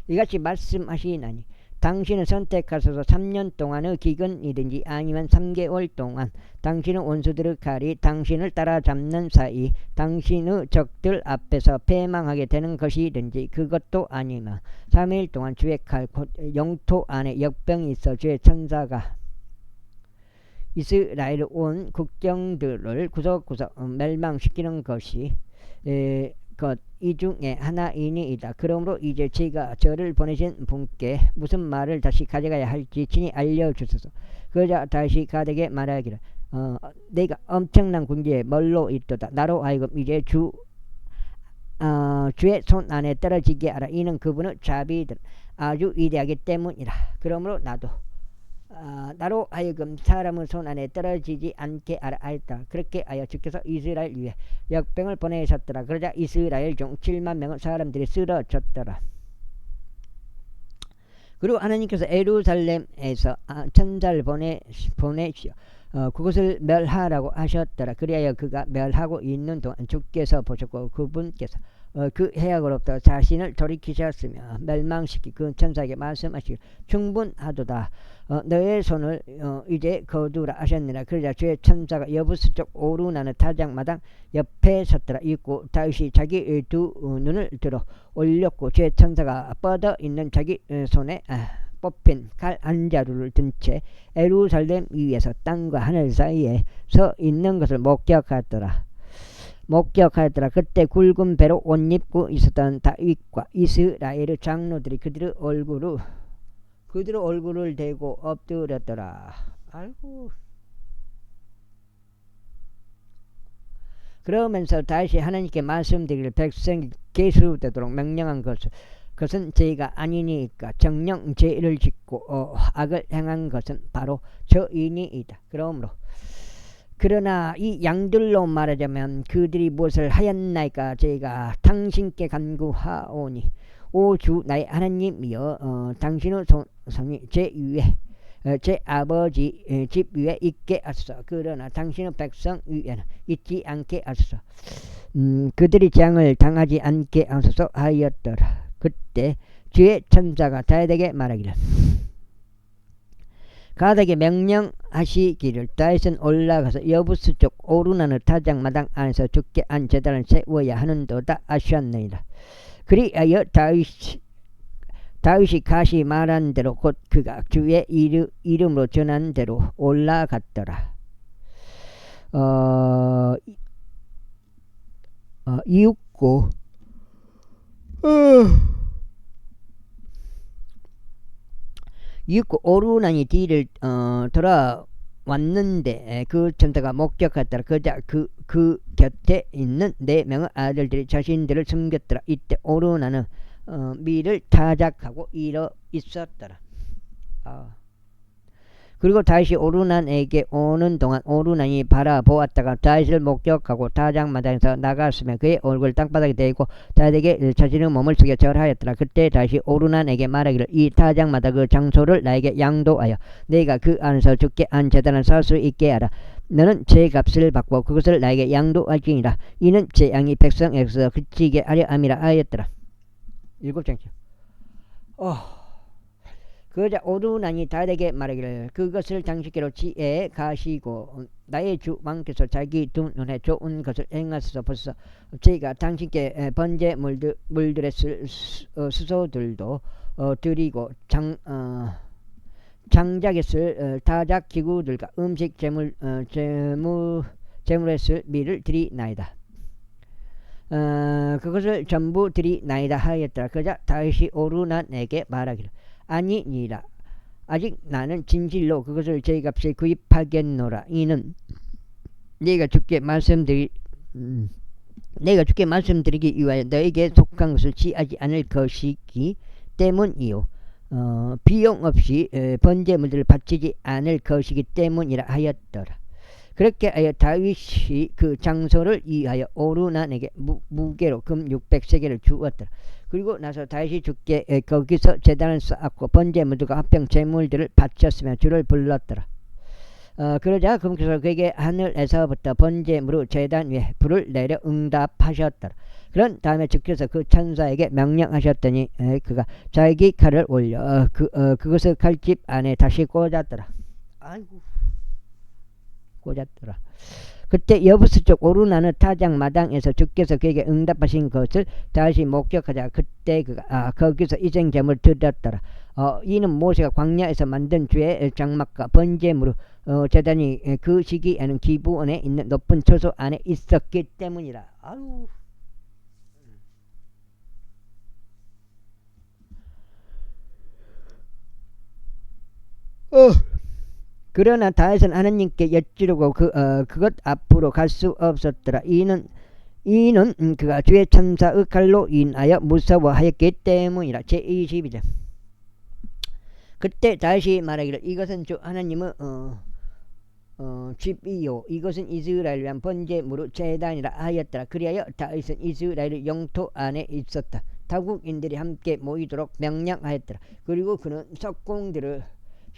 이같이 말씀하시나니 당신은 선택하셔서 3년 동안의 기근이든지 아니면 3개월 동안 당신의 원수들의 칼이 당신을 따라잡는 사이 당신의 적들 앞에서 패망하게 되는 것이든지 그것도 아니면 3일 동안 주의 칼 곧 영토 안에 역병이 있어 주의 천사가 이스라엘 온 국정들을 구석구석 멸망시키는 것이 이 중에 하나이니이다. 그러므로 이제 제가 저를 보내신 분께 무슨 말을 다시 가져가야 할지 친히 알려주소서. 그러자 다시 가드에게 말하기를 내가 엄청난 군대에 멀로 있도다. 나로 하여금 이제 주의 손 안에 떨어지게 하라. 이는 그분의 자비들 아주 위대하기 때문이라. 그러므로 나로 하여금 사람의 손 안에 떨어지지 않게 하였다. 그렇게 하여 주께서 이스라엘 위에 역병을 보내셨더라. 그러자 이스라엘 중 7만 명의 사람들이 쓰러졌더라. 그리고 하나님께서 예루살렘에서 천사를 보내시어 그것을 멸하라고 하셨더라. 그리하여 그가 멸하고 있는 동안 주께서 보셨고 그분께서 그 해악으로부터 자신을 돌이키셨으며 멸망시키 그 천사에게 말씀하시기를 충분하도다. 너의 손을 이제 거두라 하셨느니라. 그러자 주의 천사가 여부수쪽 오르나는 타작마당 옆에 섰더라. 있고 다윗이 자기 두 눈을 들어 올렸고 주의 천사가 뻗어 있는 자기 손에 뽑힌 칼 한 자루를 든 채 예루살렘 위에서 땅과 하늘 사이에 서 있는 것을 목격하였더라. 그때 굵은 배로 옷 입고 있었던 다윗과 이스라엘의 장로들이 그들의 얼굴을 대고 엎드렸더라. 아이고. 그러면서 다시 하나님께 말씀드리기를 백성이 계수되도록 명령한 그것은 죄가 아니니까 정령 죄를 짓고 악을 행한 것은 바로 저인이이다. 그러나 이 양들로 말하자면 그들이 무엇을 하였나이까. 제가 당신께 간구하오니 오 주 나의 하나님이여 당신의 손이 제 위에 제 아버지 집 위에 있게 하소서. 그러나 당신의 백성 위에는 있지 않게 하소서. 그들이 재앙을 당하지 않게 하소서 하였더라. 그때 주의 천사가 다윗에게 말하기를 가닥에 명령하시기를 다윗은 올라가서 여부스 쪽 오르나느 타작마당 안에서 주께 안 제단을 세워야 하는도다 하셨느니라. 그리하여 다윗이 가시 말한 대로 곧 그가 주의 이름으로 전한 대로 올라갔더라. 이윽고 오르나니 뒤를 돌아왔는데 그 천사가 목격하더라. 그자 그 곁에 있는 4명의 아들들이 자신들을 숨겼더라. 이때 오르나는 미를 타작하고 일어 있었더라. 그리고 다윗이 오르난에게 오는 동안 오르난이 바라보았다가 다윗을 목격하고 타작마당에서 나갔으며 그의 얼굴 땅바닥에 대고 다윗에게 자신의 몸을 숙여 절하였더라. 그때 다윗이 오르난에게 말하기를 이 타작마당 그 장소를 나에게 양도하여 내가 그 안에서 주께 안 제단을 쌓을 수 있게 하라. 너는 죄값을 받고 그것을 나에게 양도할지니라. 이는 재앙이 백성에게서 그치게 하려 함이라 하였더라. 7장째. 그러자 오르난이 다윗에게 말하기를 그것을 당신께로 지에 가시고 나의 주 왕께서 자기 두 눈에 좋은 것을 행하소서. 보소서 제가 당신께 번제 물들의 수소들도 드리고 장작에 쓸 타작 기구들과 음식 제물에 쓸 밀을 드리나이다. 그것을 전부 드리나이다 하였더라. 그러자 다윗이 오르난에게 말하기를 아니니라. 아직 나는 진실로 그것을 죄값에 구입하겠노라. 이는 내가 주께 말씀드리기 위하여 너에게 속한 것을 취하지 않을 것이기 때문이요 비용 없이 번제물들을 바치지 않을 것이기 때문이라 하였더라. 그렇게 하여 다윗이 그 장소를 위하여 오르난에게 무게로 금 600세겔을 주었더라. 그리고 나서 다윗이 주께 거기서 제단을 쌓았고 번제물들과 합병 제물들을 바쳤으며 주를 불렀더라. 그러자 그분께서 그에게 하늘에서부터 번제물의 제단 위에 불을 내려 응답하셨더라. 그런 다음에 주께서 그 천사에게 명령하셨더니 그가 자기 칼을 올려 그것을 칼집 안에 다시 꽂았더라. 아이고. 꽂았더라. 그때 여부스 쪽 오르나는 타작마당에서 주께서 그에게 응답하신 것을 다시 목격하자. 그때 그가 거기서 이생제물 드렸더라. 이는 모세가 광야에서 만든 주의 장막과 번제물 제단이 그 시기에는 기브온에 있는 높은 처소 안에 있었기 때문이라. 아유. 그러나 다윗은 하나님께 여쭈려고 그것 앞으로 갈 수 없었더라. 이는 그가 주의 천사의 칼로 인하여 무서워하였기 때문이라. 제22절. 그때 다윗이 말하기를 이것은 주 하나님의 집이요 이것은 이스라엘을 위한 번제물의 제단이라 하였더라. 그리하여 다윗은 이스라엘의 영토 안에 있었다. 타국인들이 함께 모이도록 명령하였더라. 그리고 그는 석공들을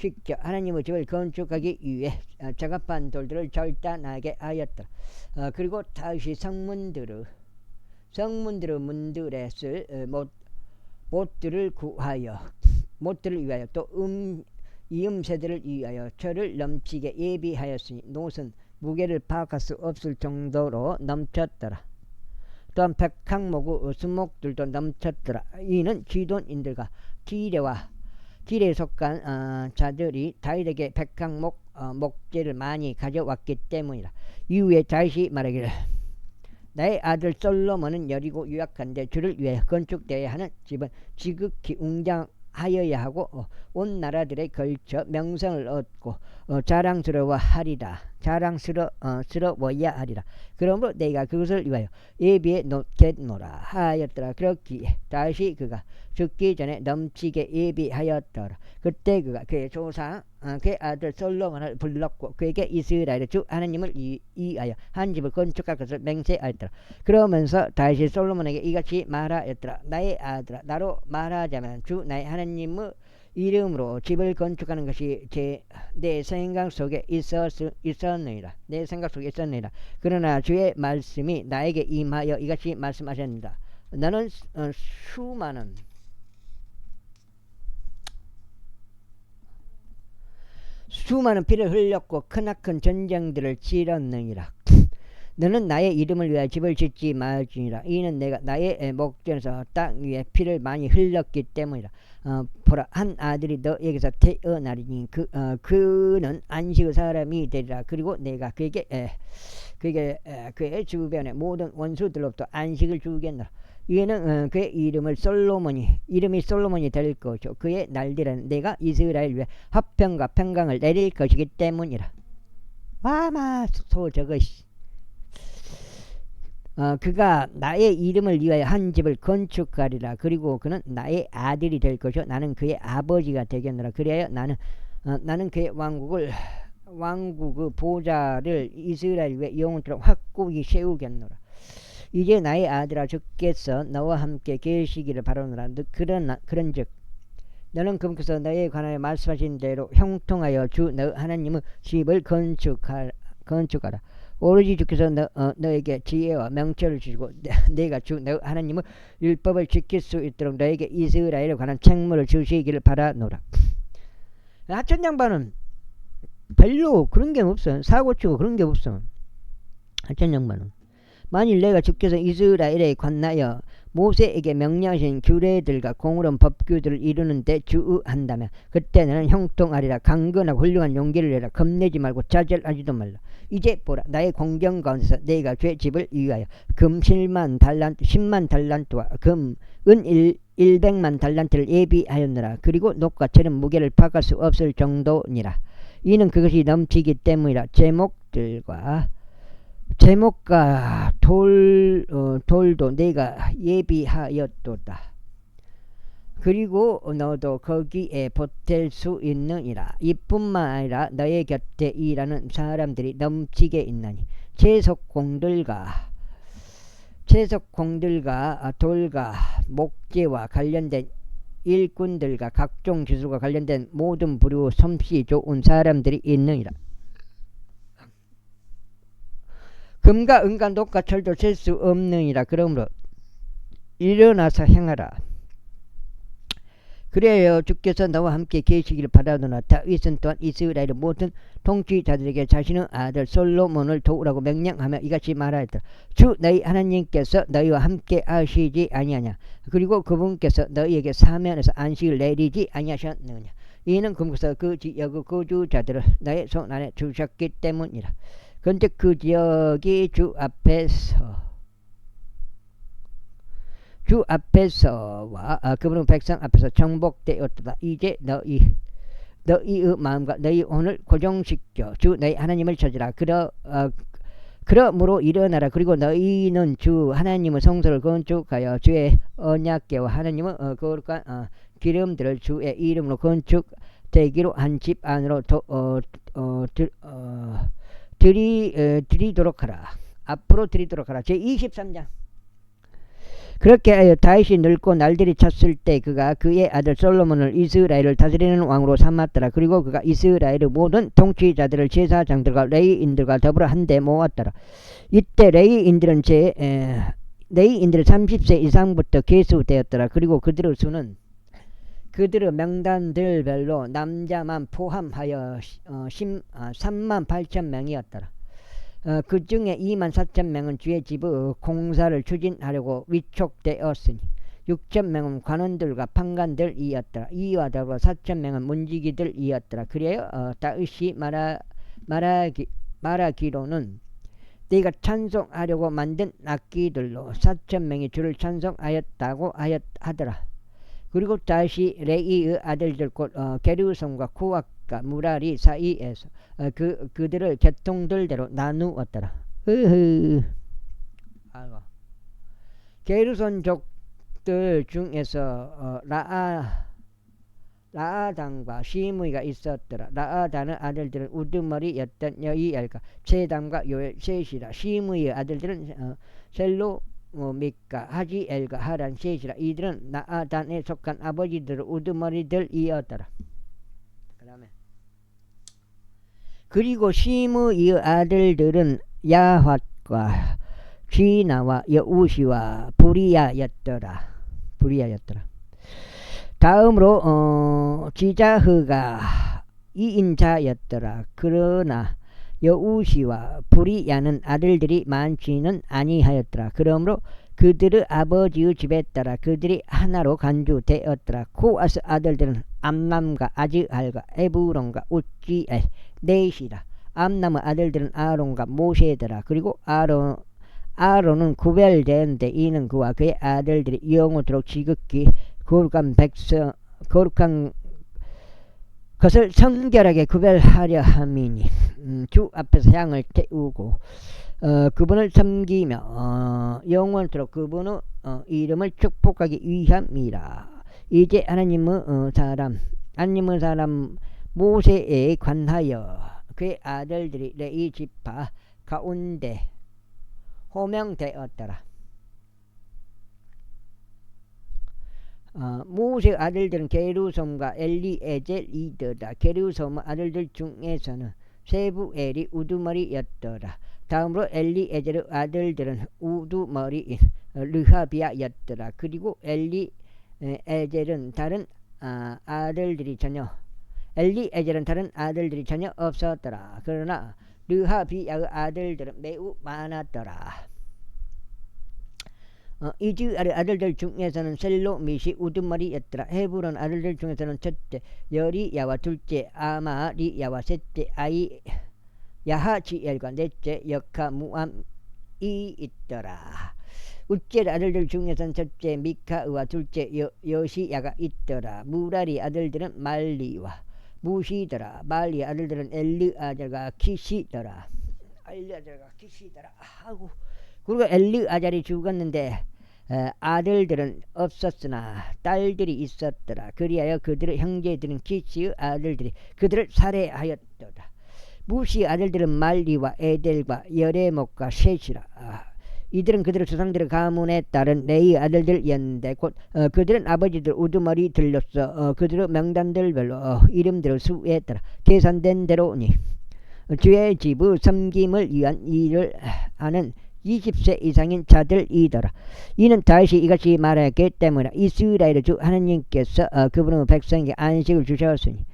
시켜 하나님의 집을 건축하기 위해 작업한 돌들을 절단하게 하였더라. 그리고 다시 성문들의 문들에 쓸 못들을 위하여 또 이음새들을 위하여 철을 넘치게 예비하였으니 노선 무게를 파악할 수 없을 정도로 넘쳤더라. 또한 백항목의 수목들도 넘쳤더라. 이는 기돈인들과 딜에 속한 자들이 다윗에게 백항목 목재를 많이 가져왔기 때문이라. 이후에 다윗이 말하기를 나의 아들 솔로몬은 여리고 유약한데 주를 위해 건축되어야 하는 집은 지극히 웅장하여야 하고 온 나라들에 걸쳐 명성을 얻고 자랑스러워야 하리라. 그러므로 내가 그것을 위하여 예비해 놓겠노라 하였더라. 그렇기에 다시 그가 죽기 전에 넘치게 예비하였더라. 그때 그가 그의 조상 그의 아들 솔로몬을 불렀고 그에게 이스라엘의 주 하나님을 위하여 한 집을 건축할 것을 맹세하였더라. 그러면서 다시 솔로몬에게 이같이 말하였더라. 나의 아들아, 나로 말하자면 주 나의 하나님의 이름으로 집을 건축하는 것이 내 생각 속에 있었느니라. 그러나 주의 말씀이 나에게 임하여 이같이 말씀하셨느니라. 나는 수많은 피를 흘렸고 크나큰 전쟁들을 치렀느니라. 너는 나의 이름을 위하여 집을 짓지 말지니라. 이는 내가 나의 목전에서 땅 위에 피를 많이 흘렸기 때문이라. 보라, 한 아들이 너에게서 태어나리니 그는 안식의 사람이 되리라. 그리고 내가 그에게 그의 주변의 모든 원수들로부터 안식을 주겠노라. 이에는 그의 이름이 솔로몬이 될 것이요 그의 날들은 내가 이스라엘 위에 화평과 평강을 내릴 것이기 때문이라. 와마 저것이 그가 나의 이름을 위하여 한 집을 건축하리라. 그리고 그는 나의 아들이 될 것이요 나는 그의 아버지가 되겠노라. 그리하여 나는 그의 왕국의 보좌를 이스라엘 위에 영원토록 확고히 세우겠노라. 이제 나의 아들아, 주께서 너와 함께 계시기를 바라노라. 그런즉 너는 그분께서 너에 관하여 말씀하신 대로 형통하여 주 너 하나님의 집을 건축하라. 오로지 주께서 너에게 지혜와 명철을 주시고 내가 주 너 하나님의 율법을 지킬 수 있도록 너에게 이스라엘에 관한 책무를 주시기를 바라노라. 하천 양반은 별로 그런 게 없어. 사고치고 그런 게 없어. 하천 양반은 만일 내가 주께서 이스라엘에 관하여 모세에게 명령하신 규례들과 공의로운 법규들을 이루는데 주의한다면 그때 너는 형통하리라. 강건하고 훌륭한 용기를 내라. 겁내지 말고 좌절하지도 말라. 이제 보라, 나의 공경 가운데서 내가 주의 집을 위하여 금 10만 달란트와 은 100만 달란트를 예비하였느라. 그리고 녹과 철은 무게를 파악할 수 없을 정도니라. 이는 그것이 넘치기 때문이라. 제목과 돌도 내가 예비하였도다. 그리고 너도 거기에 보탤 수 있느니라. 이뿐만 아니라 너의 곁에 일하는 사람들이 넘치게 있나니 채석공들과 돌과 목재와 관련된 일꾼들과 각종 기술과 관련된 모든 부류 솜씨 좋은 사람들이 있느니라. 금과 은과 녹과 철도 셀 수 없느니라. 그러므로 일어나서 행하라. 그래요 주께서 너와 함께 계시기를 바라노라. 다윗은 또한 이스라엘의 모든 통치자들에게 자신의 아들 솔로몬을 도우라고 명령하며 이같이 말하였더라. 주 너희 하나님께서 너희와 함께 하시지 아니하냐. 그리고 그분께서 너희에게 사면에서 안식을 내리지 아니하셨느냐. 이는 그분께서 그 지역의 거주자들을 너의 손 안에 주셨기 때문이라. 그런데 그 지역이 주 앞에서와 그분의 백성 앞에서 정복되었다. 이제 너희의 마음과 너희 혼을 고정시켜 주 너희 하나님을 찾으라. 그러므로 일어나라. 그리고 너희는 주 하나님의 성소를 건축하여 주의 언약궤와 하나님의 거룩한 기름들을 주의 이름으로 건축되기로 한 집 안으로 드리도록 하라. 앞으로 드리도록 하라. 제23장 그렇게 하여 다윗이 늙고 날들이 찼을 때 그가 그의 아들 솔로몬을 이스라엘을 다스리는 왕으로 삼았더라. 그리고 그가 이스라엘의 모든 통치자들을 제사장들과 레위인들과 더불어 한데 모았더라. 이때 레위인들은 30세 이상부터 계수되었더라. 그리고 그들의 수는 그들의 명단들별로 남자만 포함하여 3만 8천 명이었더라. 그 중에 2만 4천 명은 주의 집의 공사를 추진하려고 위촉되었으니 6천 명은 관원들과 판관들이었더라. 이와 더불어 4천 명은 문지기들이었더라. 그래요 다윗이 말하기로는 네가 찬송하려고 만든 악기들로 4천 명이 주를 찬송하였다고 하더라. 그리고 다시 레이의 아들들 곧 게르솜과 코앗과 무라리 사이에서 그들을 계통들대로 나누었더라. 게르손족들 중에서 라아단과 시므이가 있었더라. 라아단의 아들들은 우두머리였던 여이엘과 제담과 요엘 셋이라. 시므이의 아들들은 셀로 미카 하지엘과 하란 셋이라. 이들은 라아단에 속한 아버지들의 우두머리들이었더라. 그리고 시므이의 아들들은 야핫과 쥐나와 여우시와 부리야였더라. 다음으로 지자흐가 2인자였더라. 그러나 여우시와 부리야는 아들들이 많지는 아니하였더라. 그러므로 그들의 아버지의 집에 따라 그들이 하나로 간주되었더라. 코앗의 아들들은 암람과 아즈알과 에브론과 우찌엘 넷이라. 암람의 아들들은 아론과 모세더라. 그리고 아론은 구별되는데 이는 그와 그의 아들들이 영원토록 지극히 거룩한 것을 성결하게 구별하려 함이니 주 앞에서 향을 태우고 그분을 섬기며 영원토록 그분의 이름을 축복하기 위함이라. 이제 하나님의 사람 모세에 관하여 그의 아들들이 레위 지파 가운데 호명되었더라. 모세 아들들은 게르솜과 엘리에젤이더라. 게르솜의 아들들 중에서는 세부엘이 우두머리였더라. 다음으로 엘리에젤의 아들들은 우두머리인 르하비아였더라. 그리고 엘리에젤은 다른 아들들이 전혀 없었더라. 그러나 르하비아의 아들들은 매우 많았더라. 이즈알의 아들들 중에서는 셀로밋이 우두머리였더라. 헤브론 아들들 중에서는 첫째 여리야와 둘째 아마리야와 셋째 야하지엘과 넷째 여카무암이 있더라. 우찌엘 아들들 중에서는 첫째 미카의와 둘째 여시야가 있더라. 무라리 아들들은 말리와 무시더라. 말리 아들들은 엘르아잘과 키시더라. 그리고 엘르아잘이 죽었는데 아들들은 없었으나 딸들이 있었더라. 그리하여 그들의 형제들은 키시의 아들들이 그들을 살해하였더라. 무시의 아들들은 말리와 에델과 여레목과 셋이라. 이들은 그들의 조상들의 가문에 따른 레위 아들들이었는데 곧 그들은 아버지들 우두머리들로서 그들의 명단들별로 이름들을 수했더라. 계산된 대로니 주의 집의 섬김을 위한 일을 하는 20세 이상인 자들이더라. 이는 다윗이 이같이 말했기 때문에 이스라엘의 주 하나님께서 그분의 백성에게 안식을 주셨으니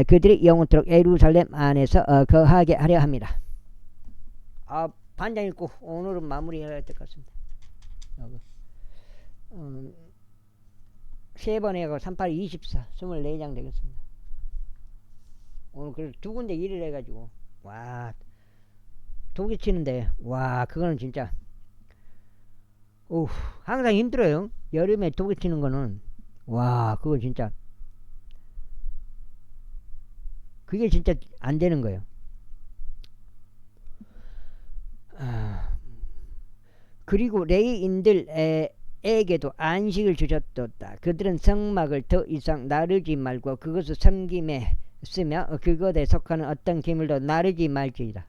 그들이 영원토록 예루살렘 안에서 거하게 하려 합니다. 반장 읽고 오늘은 마무리해야 될 것 같습니다. 세 번 해가고 38, 24, 24장 되겠습니다. 오늘 그래서 두 군데 일을 해가지고 와 독이 치는데 와 그거는 진짜 항상 힘들어요. 여름에 독이 치는 거는 와 그거 진짜 그게 진짜 안 되는 거예요. 그리고 레위인들에게도 안식을 주셨도다. 그들은 성막을 더 이상 나르지 말고 그것을 섬김에 쓰며 그것에 속하는 어떤 기물도 나르지 말지이다.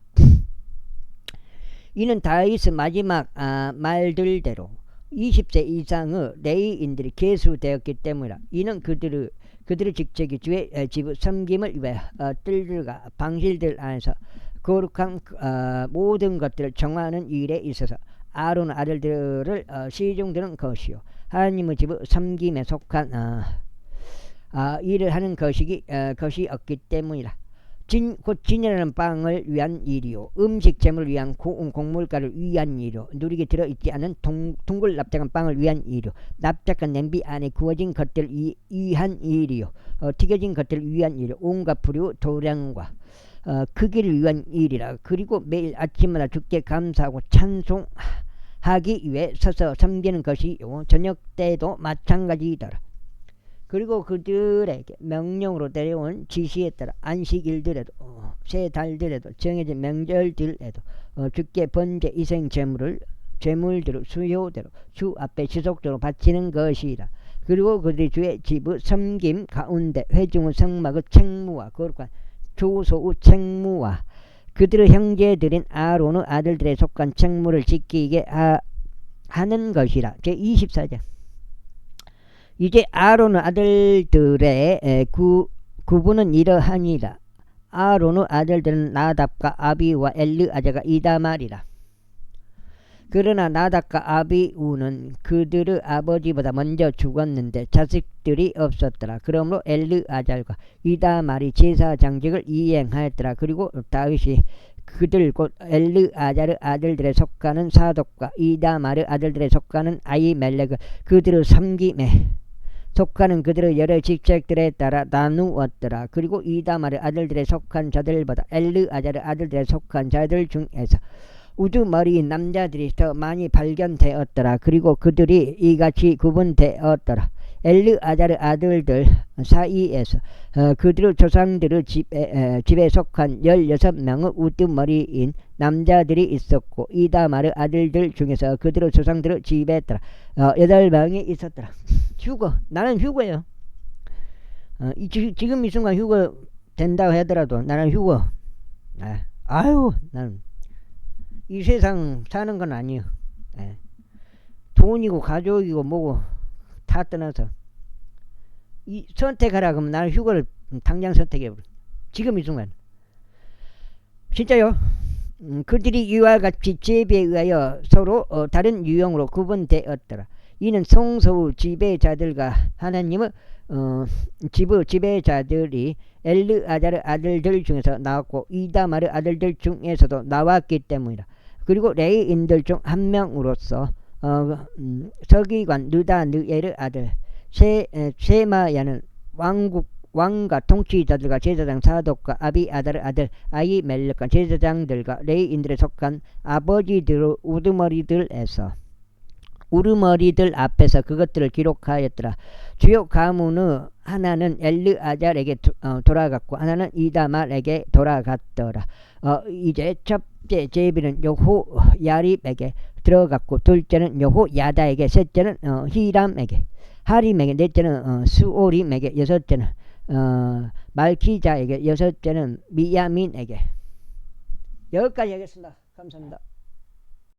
이는 다윗의 마지막 말들대로 20세 이상의 레이인들이 계수되었기 때문이라. 이는 그들의 직책이 주의 집의 섬김을 위하여 뜰들과 방실들 안에서 거룩한 모든 것들을 정하는 일에 있어서 아론 아들들을 시중드는 것이요 하나님의 집의 섬김에 속한 일을 하는 것이었기 때문이라. 곧 진이라는 빵을 위한 일이요 음식 제물을 위한 곡물가를 위한 일이요 누리게 들어있지 않은 둥글 납작한 빵을 위한 일이요 납작한 냄비 안에 구워진 것들을 위한 일이요 튀겨진 것들을 위한 일이요 온갖 불요 도량과 크기를 위한 일이라. 그리고 매일 아침마다 주께 감사하고 찬송하기 위해 서서 섬기는 것이요 저녁 때도 마찬가지더라. 그리고 그들에게 명령으로 내려온 지시에 따라 안식일들에도 새 달들에도 정해진 명절들에도 주께 번제 이생 제물들을 수요대로 주 앞에 지속적으로 바치는 것이라. 그리고 그들이 주의 집의 섬김 가운데 회중의 성막의 책무와 거룩한 조소의 책무와 그들의 형제들인 아론의 아들들에 속한 책무를 지키게 하는 것이라. 제24장. 이제 아론의 아들들의 구분은 이러하니라. 아론의 아들들은 나답과 아비우와 엘르아자가 이다말이라. 그러나 나답과 아비우는 그들의 아버지보다 먼저 죽었는데 자식들이 없었더라. 그러므로 엘르아잘과 이다말이 제사장직을 이행하였더라. 그리고 다윗이 그들 곧 엘르아잘의 아들들에 속하는 사독과 이다말의 아들들에 속하는 아히멜렉을 그들의 섬김에 속하는 그들의 여러 직책들에 따라 나누었더라. 그리고 이다말의 아들들에 속한 자들보다 엘르아잘의 아들들에 속한 자들 중에서 우두머리인 남자들이 더 많이 발견되었더라. 그리고 그들이 이같이 구분되었더라. 엘르아잘의 아들들 사이에서 그들의 조상들의 집에 속한 16명의 우두머리인 남자들이 있었고 이다말의 아들들 중에서 그들의 조상들의 집에 따라 8명이 있었더라. 휴거. 나는 휴거예요. 지금 이 순간 휴거 된다고 하더라도 나는 휴거. 아유 나는 이 세상 사는 건 아니에요. 돈이고 가족이고 뭐고 다 떠나서 선택하라 그러면 나는 휴거를 당장 선택해버려. 지금 이 순간. 진짜요. 그들이 이와 같이 제비에 의하여 서로 다른 유형으로 구분되었더라. 이는 성소의 지배자들과 하나님의 집의 지배자들이 엘르아잘의 아들들 중에서 나왔고 이다말의 아들들 중에서도 나왔기 때문이다. 그리고 레이인들 중 한 명으로서 서기관 느다느엘의 아들 세마야는 왕과 통치자들과 제사장 사독과 아비아달의 아들 아히멜렉과 제사장들과 레이인들에 속한 아버지들의 우르머리들 앞에서 그것들을 기록하였더라. 주요 가문의 하나는 엘르아잘에게 돌아갔고 하나는 이다말에게 돌아갔더라. 이제 첫째 제비는 여호야립에게 들어갔고 둘째는 여호야다에게 셋째는 하림에게 넷째는 수오림에게 여섯째는 말키자에게 여섯째는 미야민에게. 여기까지 하겠습니다. 감사합니다.